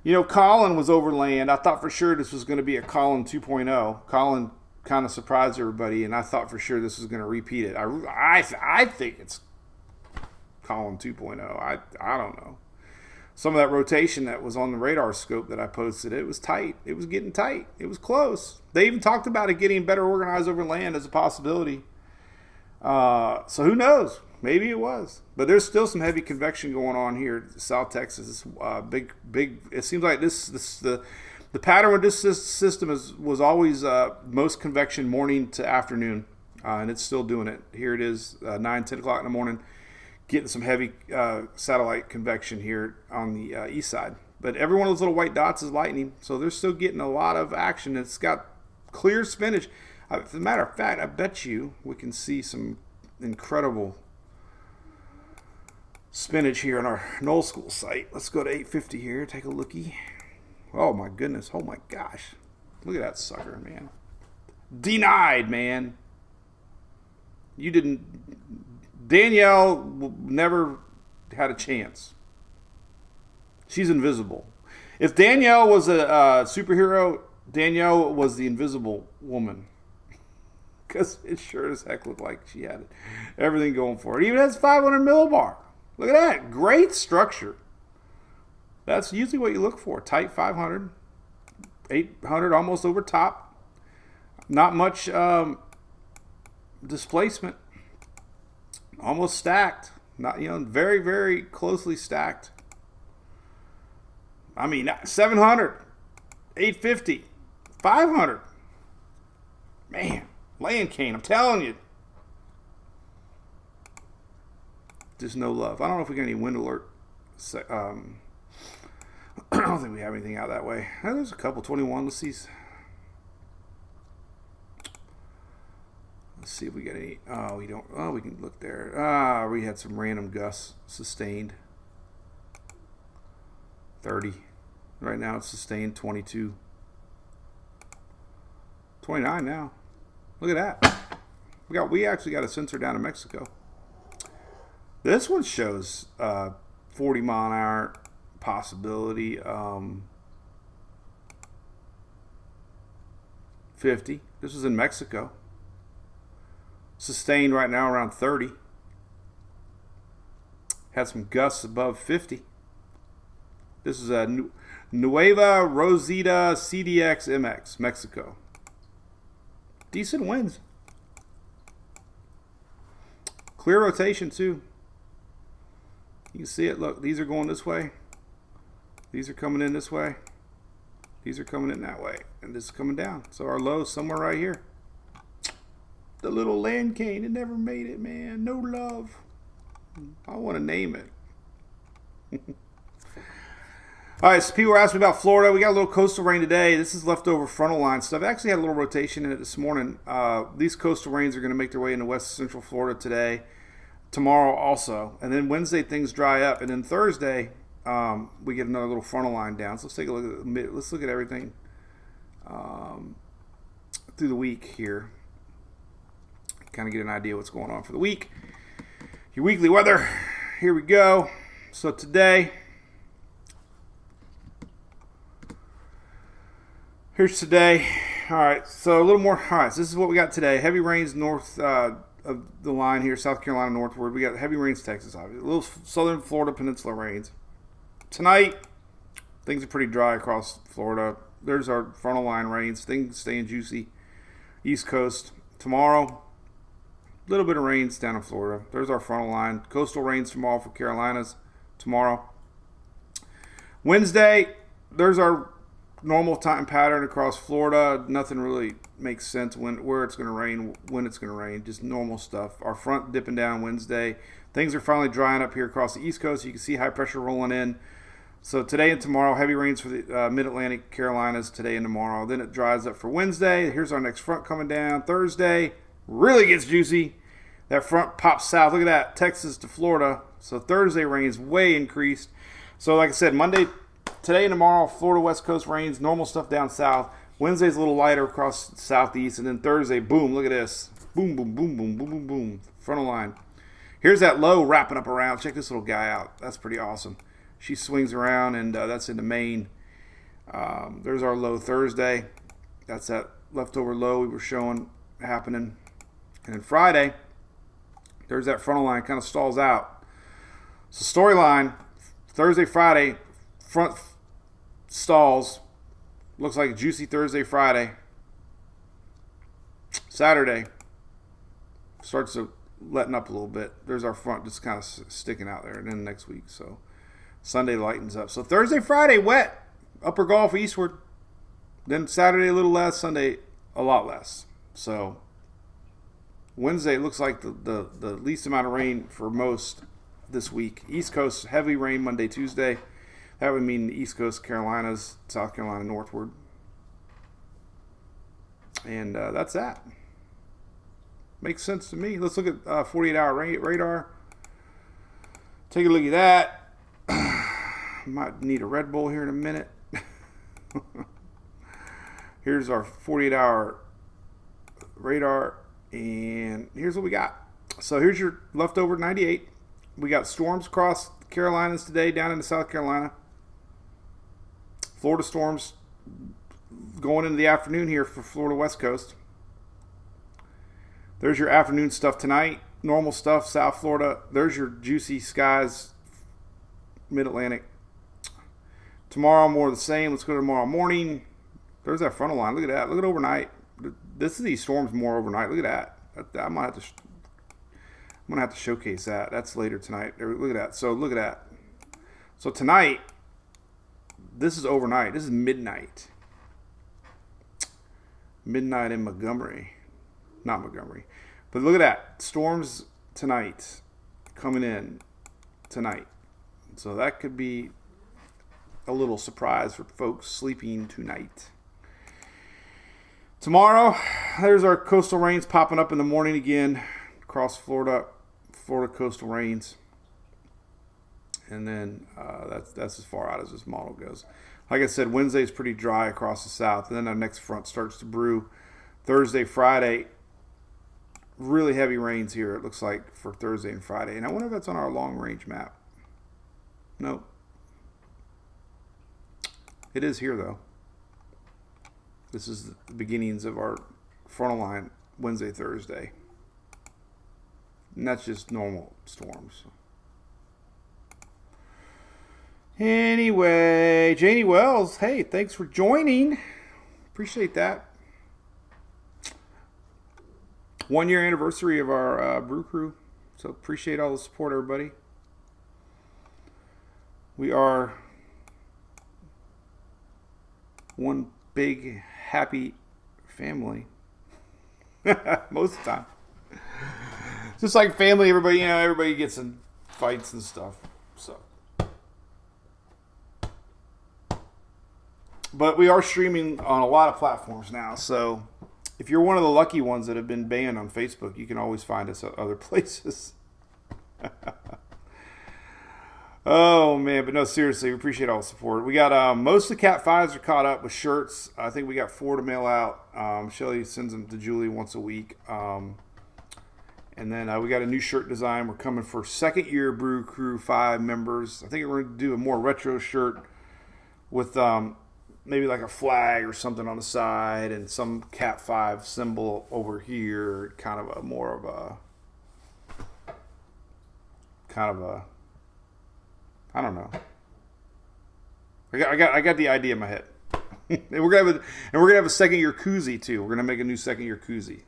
Colin was over land. I thought for sure this was going to be a Colin 2.0. Colin kind of surprised everybody, and I thought for sure this was going to repeat it. I think it's Colin 2.0. I don't know. Some of that rotation that was on the radar scope that I posted, it was tight. It was getting tight. It was close. They even talked about it getting better organized over land as a possibility. So who knows? Maybe it was. But there's still some heavy convection going on here in South Texas. Big. It seems like the pattern with this system was always most convection morning to afternoon. And it's still doing it. Here it is, 9, 10 o'clock in the morning. Getting some heavy satellite convection here on the east side. But every one of those little white dots is lightning, so they're still getting a lot of action. It's got clear spinach. As a matter of fact, I bet you we can see some incredible spinach here on our Knoll School site. Let's go to 850 here, take a lookie. Oh my goodness, oh my gosh. Look at that sucker, man. Denied, man. You didn't... Danielle never had a chance. She's invisible. If Danielle was a superhero, Danielle was the invisible woman. Because it sure as heck looked like she had everything going for it. It even has 500 millibar. Look at that. Great structure. That's usually what you look for. Tight 500. 800 almost over top. Not much displacement. Almost stacked. Not, very, very closely stacked. I mean, 700, 850, 500. Man, land cane, I'm telling you. Just no love. I don't know if we got any wind alert. I don't think we have anything out that way. There's a couple, 21. Let's see. Let's see if we got any. Oh, we don't. Oh, we can look there. We had some random gusts sustained. 30. Right now it's sustained 22. 29 now. Look at that. We actually got a sensor down in Mexico. This one shows 40 mile an hour possibility. 50. This is in Mexico. Sustained right now around 30. Had some gusts above 50. This is a Nueva Rosita CDX MX, Mexico. Decent winds. Clear rotation too. You can see it. Look, these are going this way. These are coming in this way. These are coming in that way. And this is coming down. So our low is somewhere right here. The little land cane, it never made it, man. No love. I want to name it. All right, so people were asking me about Florida. We got a little coastal rain today. This is leftover frontal line stuff. I actually had a little rotation in it this morning. These coastal rains are going to make their way into west central Florida today, tomorrow also. And then Wednesday, things dry up. And then Thursday, we get another little frontal line down. So let's take a look at let's look at everything through the week here. Kind of get an idea what's going on for the week. Your weekly weather. Here we go. So today, here's today. All right, so a little more. All right, so this is what we got today. Heavy rains north of the line here, South Carolina northward. We got heavy rains, Texas, obviously. A little southern Florida peninsula rains. Tonight, things are pretty dry across Florida. There's our frontal line rains. Things staying juicy. East Coast. Tomorrow, a little bit of rains down in Florida. There's our frontal line. Coastal rains tomorrow for Carolinas. Tomorrow. Wednesday, there's our normal time pattern across Florida. Nothing really makes sense where it's going to rain, when it's going to rain. Just normal stuff. Our front dipping down Wednesday. Things are finally drying up here across the East Coast. You can see high pressure rolling in. So today and tomorrow, heavy rains for the mid-Atlantic Carolinas today and tomorrow. Then it dries up for Wednesday. Here's our next front coming down. Thursday really gets juicy. That front pops south. Look at that. Texas to Florida. So Thursday rains way increased. So like I said, Monday, today and tomorrow, Florida West Coast rains. Normal stuff down south. Wednesday's a little lighter across the southeast. And then Thursday, boom, look at this. Boom, boom, boom, boom, boom, boom, boom. Frontal line. Here's that low wrapping up around. Check this little guy out. That's pretty awesome. She swings around, and that's into Maine. There's our low Thursday. That's that leftover low we were showing happening. And then Friday, there's that frontal line, kind of stalls out. So storyline, Thursday, Friday, front stalls. Looks like a juicy Thursday, Friday. Saturday starts to letting up a little bit. There's our front just kind of sticking out there. And then next week, so Sunday lightens up. So Thursday, Friday, wet. Upper Gulf eastward. Then Saturday a little less. Sunday a lot less. So Wednesday looks like the least amount of rain for most this week. East Coast, heavy rain Monday, Tuesday. That would mean the East Coast, Carolinas, South Carolina northward. And that's that. Makes sense to me. Let's look at 48-hour radar. Take a look at that. Might need a Red Bull here in a minute. Here's our 48-hour radar. And here's what we got. So here's your leftover 98. We got storms across the Carolinas today, down into South Carolina. Florida storms going into the afternoon here for Florida West Coast. There's your afternoon stuff tonight. Normal stuff, South Florida. There's your juicy skies, Mid-Atlantic. Tomorrow, more of the same. Let's go to tomorrow morning. There's that frontal line. Look at that. Look at overnight. This is these storms more overnight. Look at that. I'm gonna have to showcase that. That's later tonight. Look at that. So look at that. So tonight, this is overnight. This is midnight. Midnight in Montgomery. Not Montgomery. But look at that. Storms tonight. Coming in tonight. So that could be a little surprise for folks sleeping tonight. Tomorrow, there's our coastal rains popping up in the morning again. Across Florida coastal rains. And then that's as far out as this model goes. Like I said, Wednesday's pretty dry across the south. And then our next front starts to brew. Thursday, Friday, really heavy rains here, it looks like, for Thursday and Friday. And I wonder if that's on our long-range map. Nope. It is here, though. This is the beginnings of our frontal line Wednesday, Thursday. And that's just normal storms. Anyway, Janie Wells, hey, thanks for joining. Appreciate that. 1 year anniversary of our brew crew. So appreciate all the support, everybody. We are one big happy family. Most of the time. Just like family, everybody gets in fights and stuff. So, but we are streaming on a lot of platforms now. So, if you're one of the lucky ones that have been banned on Facebook, you can always find us at other places. Oh man, but no, seriously, we appreciate all the support. We got most of the Cat 5s are caught up with shirts. I think we got 4 to mail out. Shelly sends them to Julie once a week. And then we got a new shirt design. We're coming for second year Brew Crew 5 members. I think we're going to do a more retro shirt with maybe like a flag or something on the side and some Cat 5 symbol over here. Kind of a I don't know. I got the idea in my head. and we're gonna have a second year koozie too. We're gonna make a new second year koozie.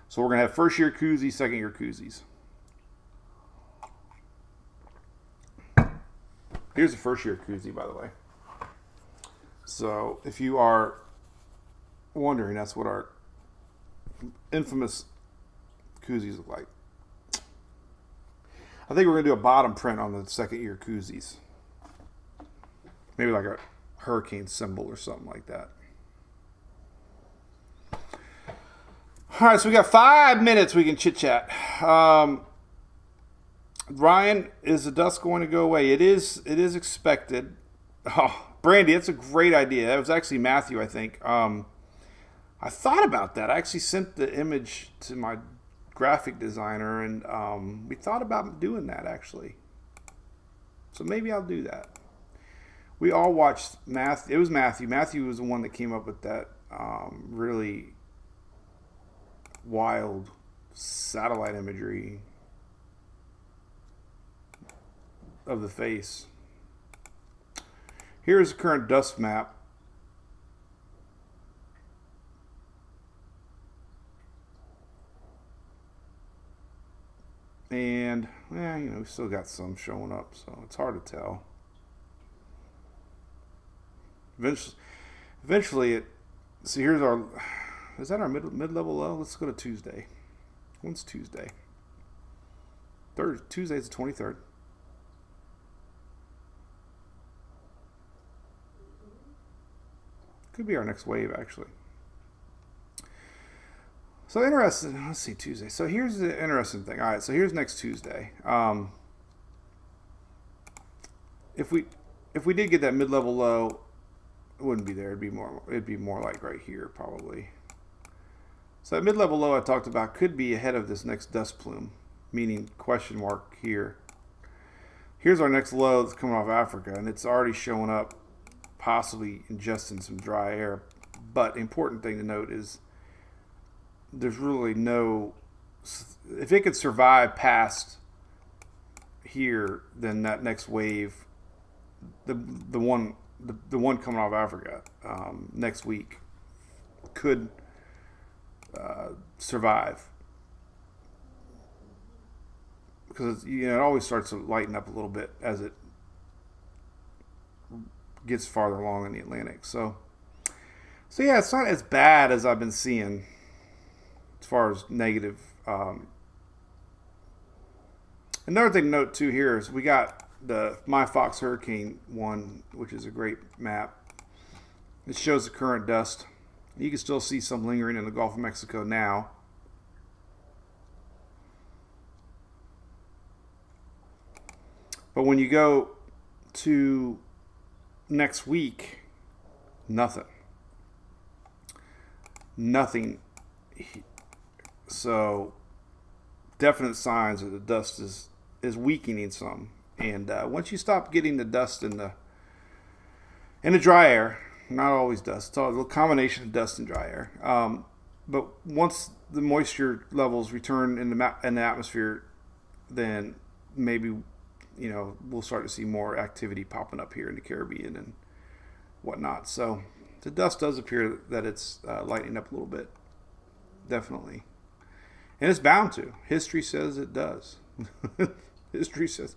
So we're gonna have first year koozies, second year koozies. Here's the first year koozie, by the way. So if you are wondering, that's what our infamous koozies look like. I think we're going to do a bottom print on the second year koozies. Maybe like a hurricane symbol or something like that. All right, so we got 5 minutes we can chit chat. Ryan, is the dust going to go away? It is expected. Oh, Brandy, that's a great idea. That was actually Matthew, I think. I thought about that. I actually sent the image to my graphic designer, and we thought about doing that actually. So maybe I'll do that. We all watched Matthew. It was Matthew. Matthew was the one that came up with that really wild satellite imagery of the face. Here's the current dust map. And, we still got some showing up, so it's hard to tell. Eventually so here's is that our mid-level low? Let's go to Tuesday. When's Tuesday? Tuesday's the 23rd. Could be our next wave, actually. So interesting. Let's see, Tuesday. So here's the interesting thing. All right, so here's next Tuesday. If we did get that mid-level low, it wouldn't be there. It'd be more like right here probably. So that mid-level low I talked about could be ahead of this next dust plume, meaning question mark here. Here's our next low that's coming off Africa, and it's already showing up, possibly ingesting some dry air. But the important thing to note is there's really no, if it could survive past here, then that next wave, the one coming off Africa next week could survive, because it always starts to lighten up a little bit as it gets farther along in the Atlantic. So yeah, it's not as bad as I've been seeing as far as negative. Another thing to note too here is we got the My Fox Hurricane one, which is a great map. It shows the current dust. You can still see some lingering in the Gulf of Mexico now. But when you go to next week, nothing. So definite signs that the dust is weakening some. And once you stop getting the dust in the dry air, not always dust, it's all a combination of dust and dry air. But once the moisture levels return in the atmosphere, then maybe we'll start to see more activity popping up here in the Caribbean and whatnot. So the dust does appear that it's lightening up a little bit, definitely, and it's bound to. History says it does. History says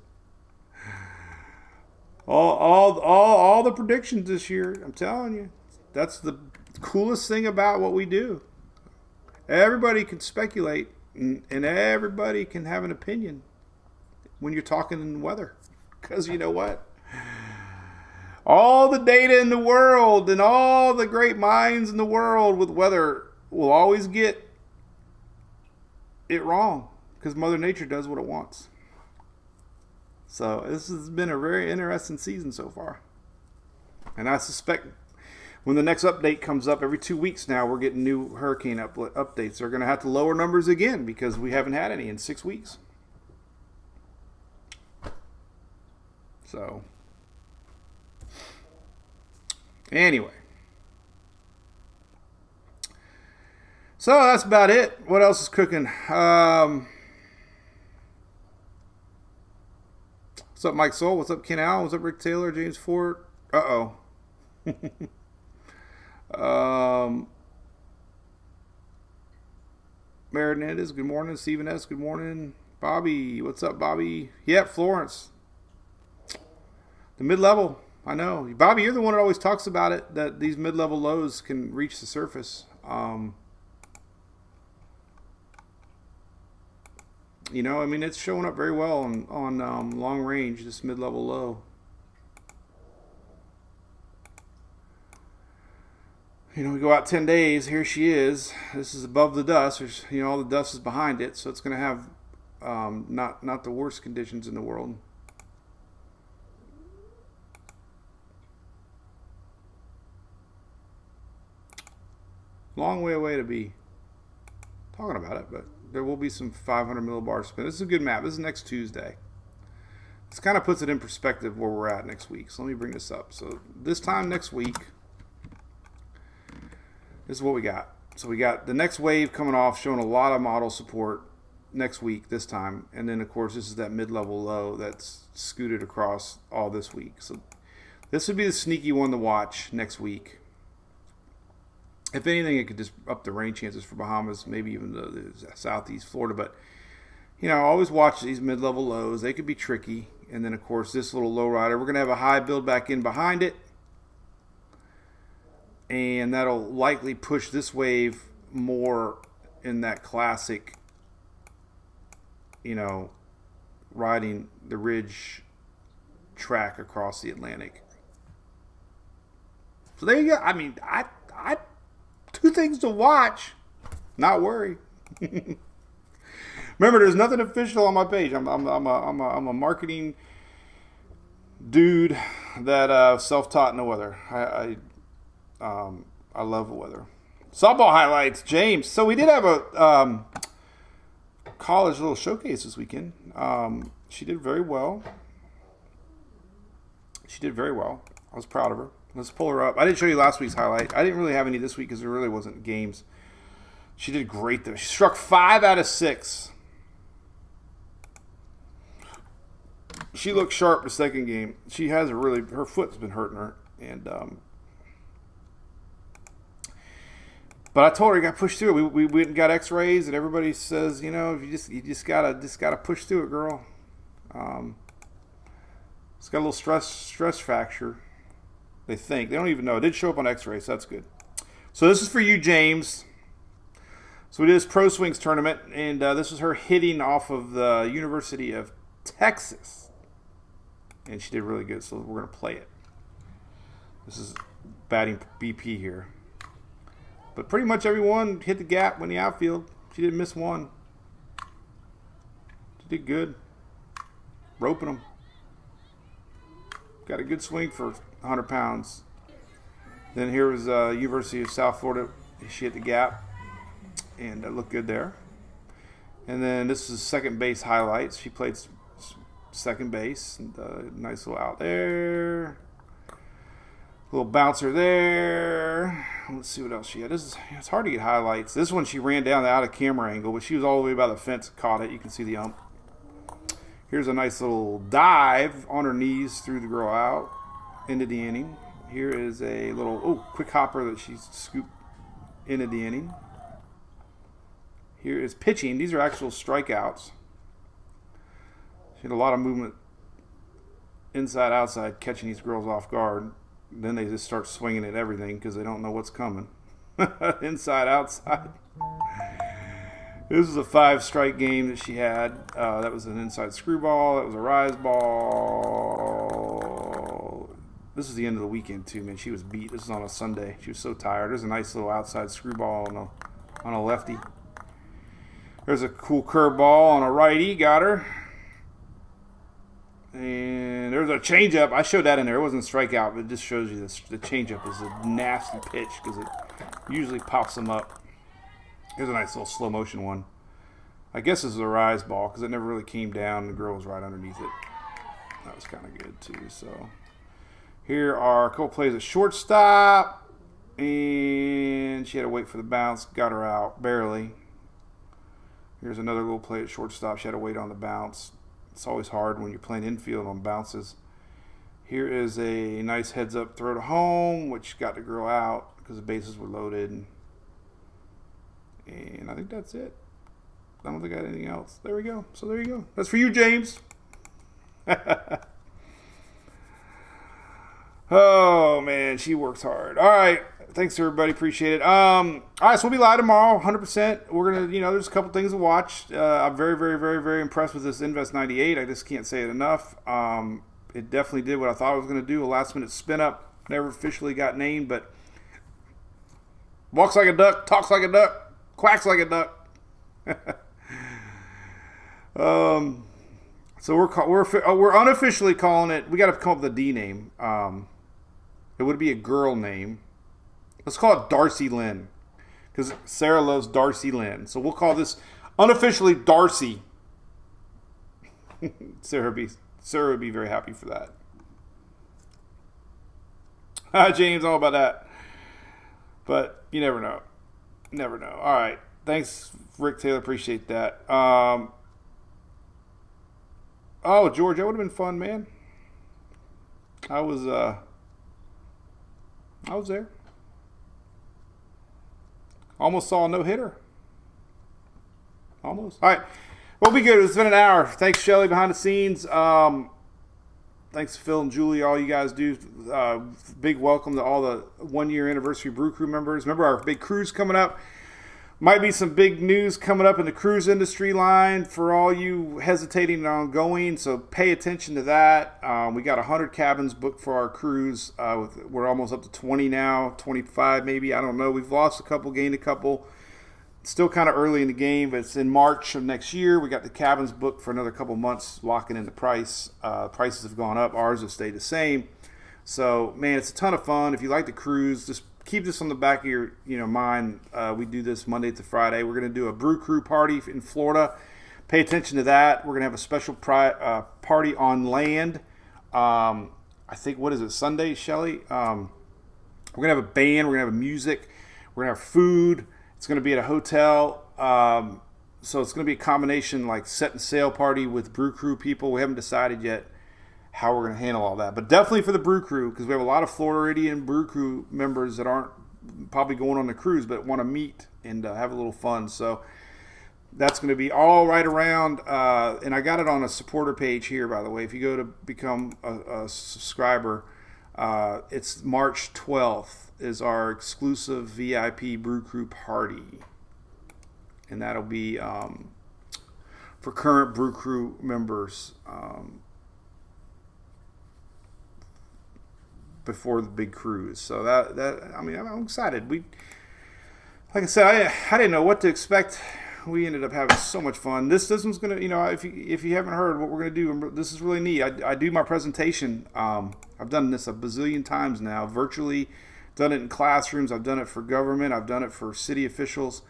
all the predictions this year. I'm telling you, that's the coolest thing about what we do. Everybody can speculate, and everybody can have an opinion when you're talking in weather. Because you know what? All the data in the world and all the great minds in the world with weather will always get it wrong, because Mother Nature does what it wants. So this has been a very interesting season so far. And I suspect when the next update comes up every 2 weeks now, we're getting new hurricane updates. They're going to have to lower numbers again because we haven't had any in 6 weeks. So, anyway. So that's about it. What else is cooking? What's up, Mike Soul? What's up, Ken Allen? What's up, Rick Taylor? James Ford? Uh-oh. Marinette, good morning. Stephen S., good morning. Bobby, what's up, Bobby? Yep, Florence. The mid-level, I know. Bobby, you're the one that always talks about it, that these mid-level lows can reach the surface. It's showing up very well on long range, this mid-level low. We go out 10 days. Here she is. This is above the dust. There's, all the dust is behind it, so it's going to have not the worst conditions in the world. Long way away to be talking about it, but there will be some 500 millibar spin. This is a good map. This is next Tuesday. This kind of puts it in perspective where we're at next week. So let me bring this up. So this time next week, this is what we got. So we got the next wave coming off, showing a lot of model support next week this time. And then, of course, this is that mid-level low that's scooted across all this week. So this would be the sneaky one to watch next week. If anything, it could just up the rain chances for Bahamas, maybe even the southeast Florida. But, always watch these mid-level lows. They could be tricky. And then, of course, this little low rider, we're going to have a high build back in behind it. And that'll likely push this wave more in that classic, riding the ridge track across the Atlantic. So there you go. I mean, I two things to watch, not worry. Remember, there's nothing official on my page. I'm a marketing dude that self-taught in the weather. I love the weather. Softball highlights, James. So we did have a college little showcase this weekend. She did very well. I was proud of her. Let's pull her up. I didn't show you last week's highlight. I didn't really have any this week because there really wasn't games. She did great though. She struck 5 out of 6. She looked sharp the second game. She has her foot's been hurting her, and but I told her you got to push through it. We went and got X-rays, and everybody says, you just gotta push through it, girl. It's got a little stress fracture. They think. They don't even know. It did show up on X-rays, so that's good. So this is for you, James. So we did this Pro Swings tournament, and this was her hitting off of the University of Texas. And she did really good, so we're going to play it. This is batting BP here. But pretty much everyone hit the gap in the outfield. She didn't miss one. She did good. Roping them. Got a good swing for 100 pounds. Then here was University of South Florida. She hit the gap. And it looked good there. And then this is second base highlights. She played second base. And, nice little out there. Little bouncer there. Let's see what else she had. It's hard to get highlights. This one she ran down the out of camera angle, but she was all the way by the fence, caught it. You can see the ump. Here's a nice little dive on her knees through the girl out into the inning. Here is a little quick hopper that she scooped into the inning. Here is pitching. These are actual strikeouts. She had a lot of movement inside, outside, catching these girls off guard. Then they just start swinging at everything because they don't know what's coming. Inside, outside. This is a 5-strike game that she had. That was an inside screwball. That was a rise ball. This is the end of the weekend, too, man. She was beat. This is on a Sunday. She was so tired. There's a nice little outside screwball on a lefty. There's a cool curveball on a righty. Got her. And there's a changeup. I showed that in there. It wasn't a strikeout, but it just shows you this. The changeup is a nasty pitch because it usually pops them up. Here's a nice little slow motion one. I guess this is a rise ball because it never really came down and the girl was right underneath it. That was kind of good too. So here are a couple plays at shortstop. And she had to wait for the bounce. Got her out barely. Here's another little play at shortstop. She had to wait on the bounce. It's always hard when you're playing infield on bounces. Here is a nice heads-up throw to home, which got the girl out because the bases were loaded. And I think that's it. I don't think I got anything else. There we go. So there you go. That's for you, James. Oh, man. She works hard. All right. Thanks, everybody. Appreciate it. All right. So we'll be live tomorrow, 100%. We're going to, there's a couple things to watch. I'm very, very, very, very impressed with this Invest 98. I just can't say it enough. It definitely did what I thought it was going to do. A last-minute spin-up. Never officially got named, but walks like a duck, talks like a duck. Quacks like a duck. So we're unofficially calling it. We got to come up with a D name. It would be a girl name. Let's call it Darcy Lynn, because Sarah loves Darcy Lynn. So we'll call this unofficially Darcy. Sarah would be very happy for that. Hi, James, all about that. But you never know. Never know. All right. Thanks, Rick Taylor. Appreciate that. Oh, George, that would have been fun, man. I was there. Almost saw a no-hitter. Almost. All right. We'll be good. It's been an hour. Thanks, Shelly, behind the scenes. Thanks, Phil and Julie, all you guys do. Big welcome to all the 1-year anniversary Brew Crew members. Remember our big cruise coming up. Might be some big news coming up in the cruise industry line for all you hesitating on going, so pay attention to that. We got 100 cabins booked for our cruise. We're almost up to 20 now, 25 maybe. I don't know. We've lost a couple, gained a couple. It's still kind of early in the game, but it's in March of next year. We got the cabins booked for another couple months, locking in the price. Prices have gone up. Ours have stayed the same. So, man, it's a ton of fun. If you like the cruise, just keep this on the back of your mind. We do this Monday to Friday. We're going to do a Brew Crew party in Florida. Pay attention to that. We're going to have a special party on land. I think, what is it, Sunday, Shelly? We're going to have a band. We're going to have music. We're going to have food. It's going to be at a hotel. So it's going to be a combination like set and sail party with Brew Crew people. We haven't decided yet how we're going to handle all that. But definitely for the Brew Crew, because we have a lot of Floridian Brew Crew members that aren't probably going on the cruise but want to meet and have a little fun. So that's going to be all right around. And I got it on a supporter page here, by the way. If you go to become a subscriber, it's March 12th is our exclusive VIP Brew Crew party. And that'll be for current Brew Crew members before the big cruise. So I'm excited. Like I said, I didn't know what to expect. We ended up having so much fun. This one's gonna, if you haven't heard what we're gonna do, this is really neat. I do my presentation. I've done this a bazillion times now, virtually. Done it in classrooms. I've done it for government. I've done it for city officials.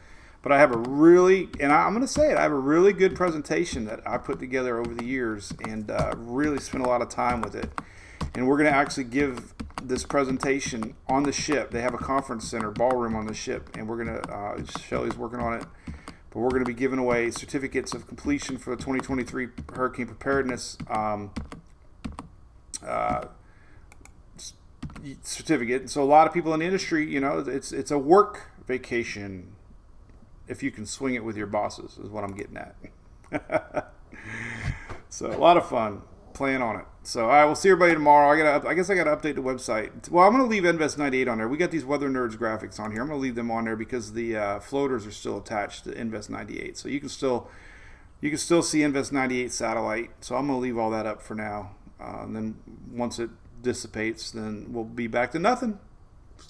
But I have I'm going to say it, I have a really good presentation that I put together over the years and really spent a lot of time with it. And we're going to actually give this presentation on the ship. They have a conference center, ballroom on the ship, and we're going to, Shelly's working on it But we're going to be giving away certificates of completion for the 2023 hurricane preparedness certificate. So a lot of people in the industry, it's a work vacation if you can swing it with your bosses, is what I'm getting at. So a lot of fun. Plan on it. So I will see everybody tomorrow. I guess I got to update the website. Well, I'm going to leave Invest 98 on there. We got these Weather Nerds graphics on here. I'm going to leave them on there because the floaters are still attached to Invest 98. So you can still see Invest 98 satellite. So I'm going to leave all that up for now. And then once it dissipates, then we'll be back to nothing.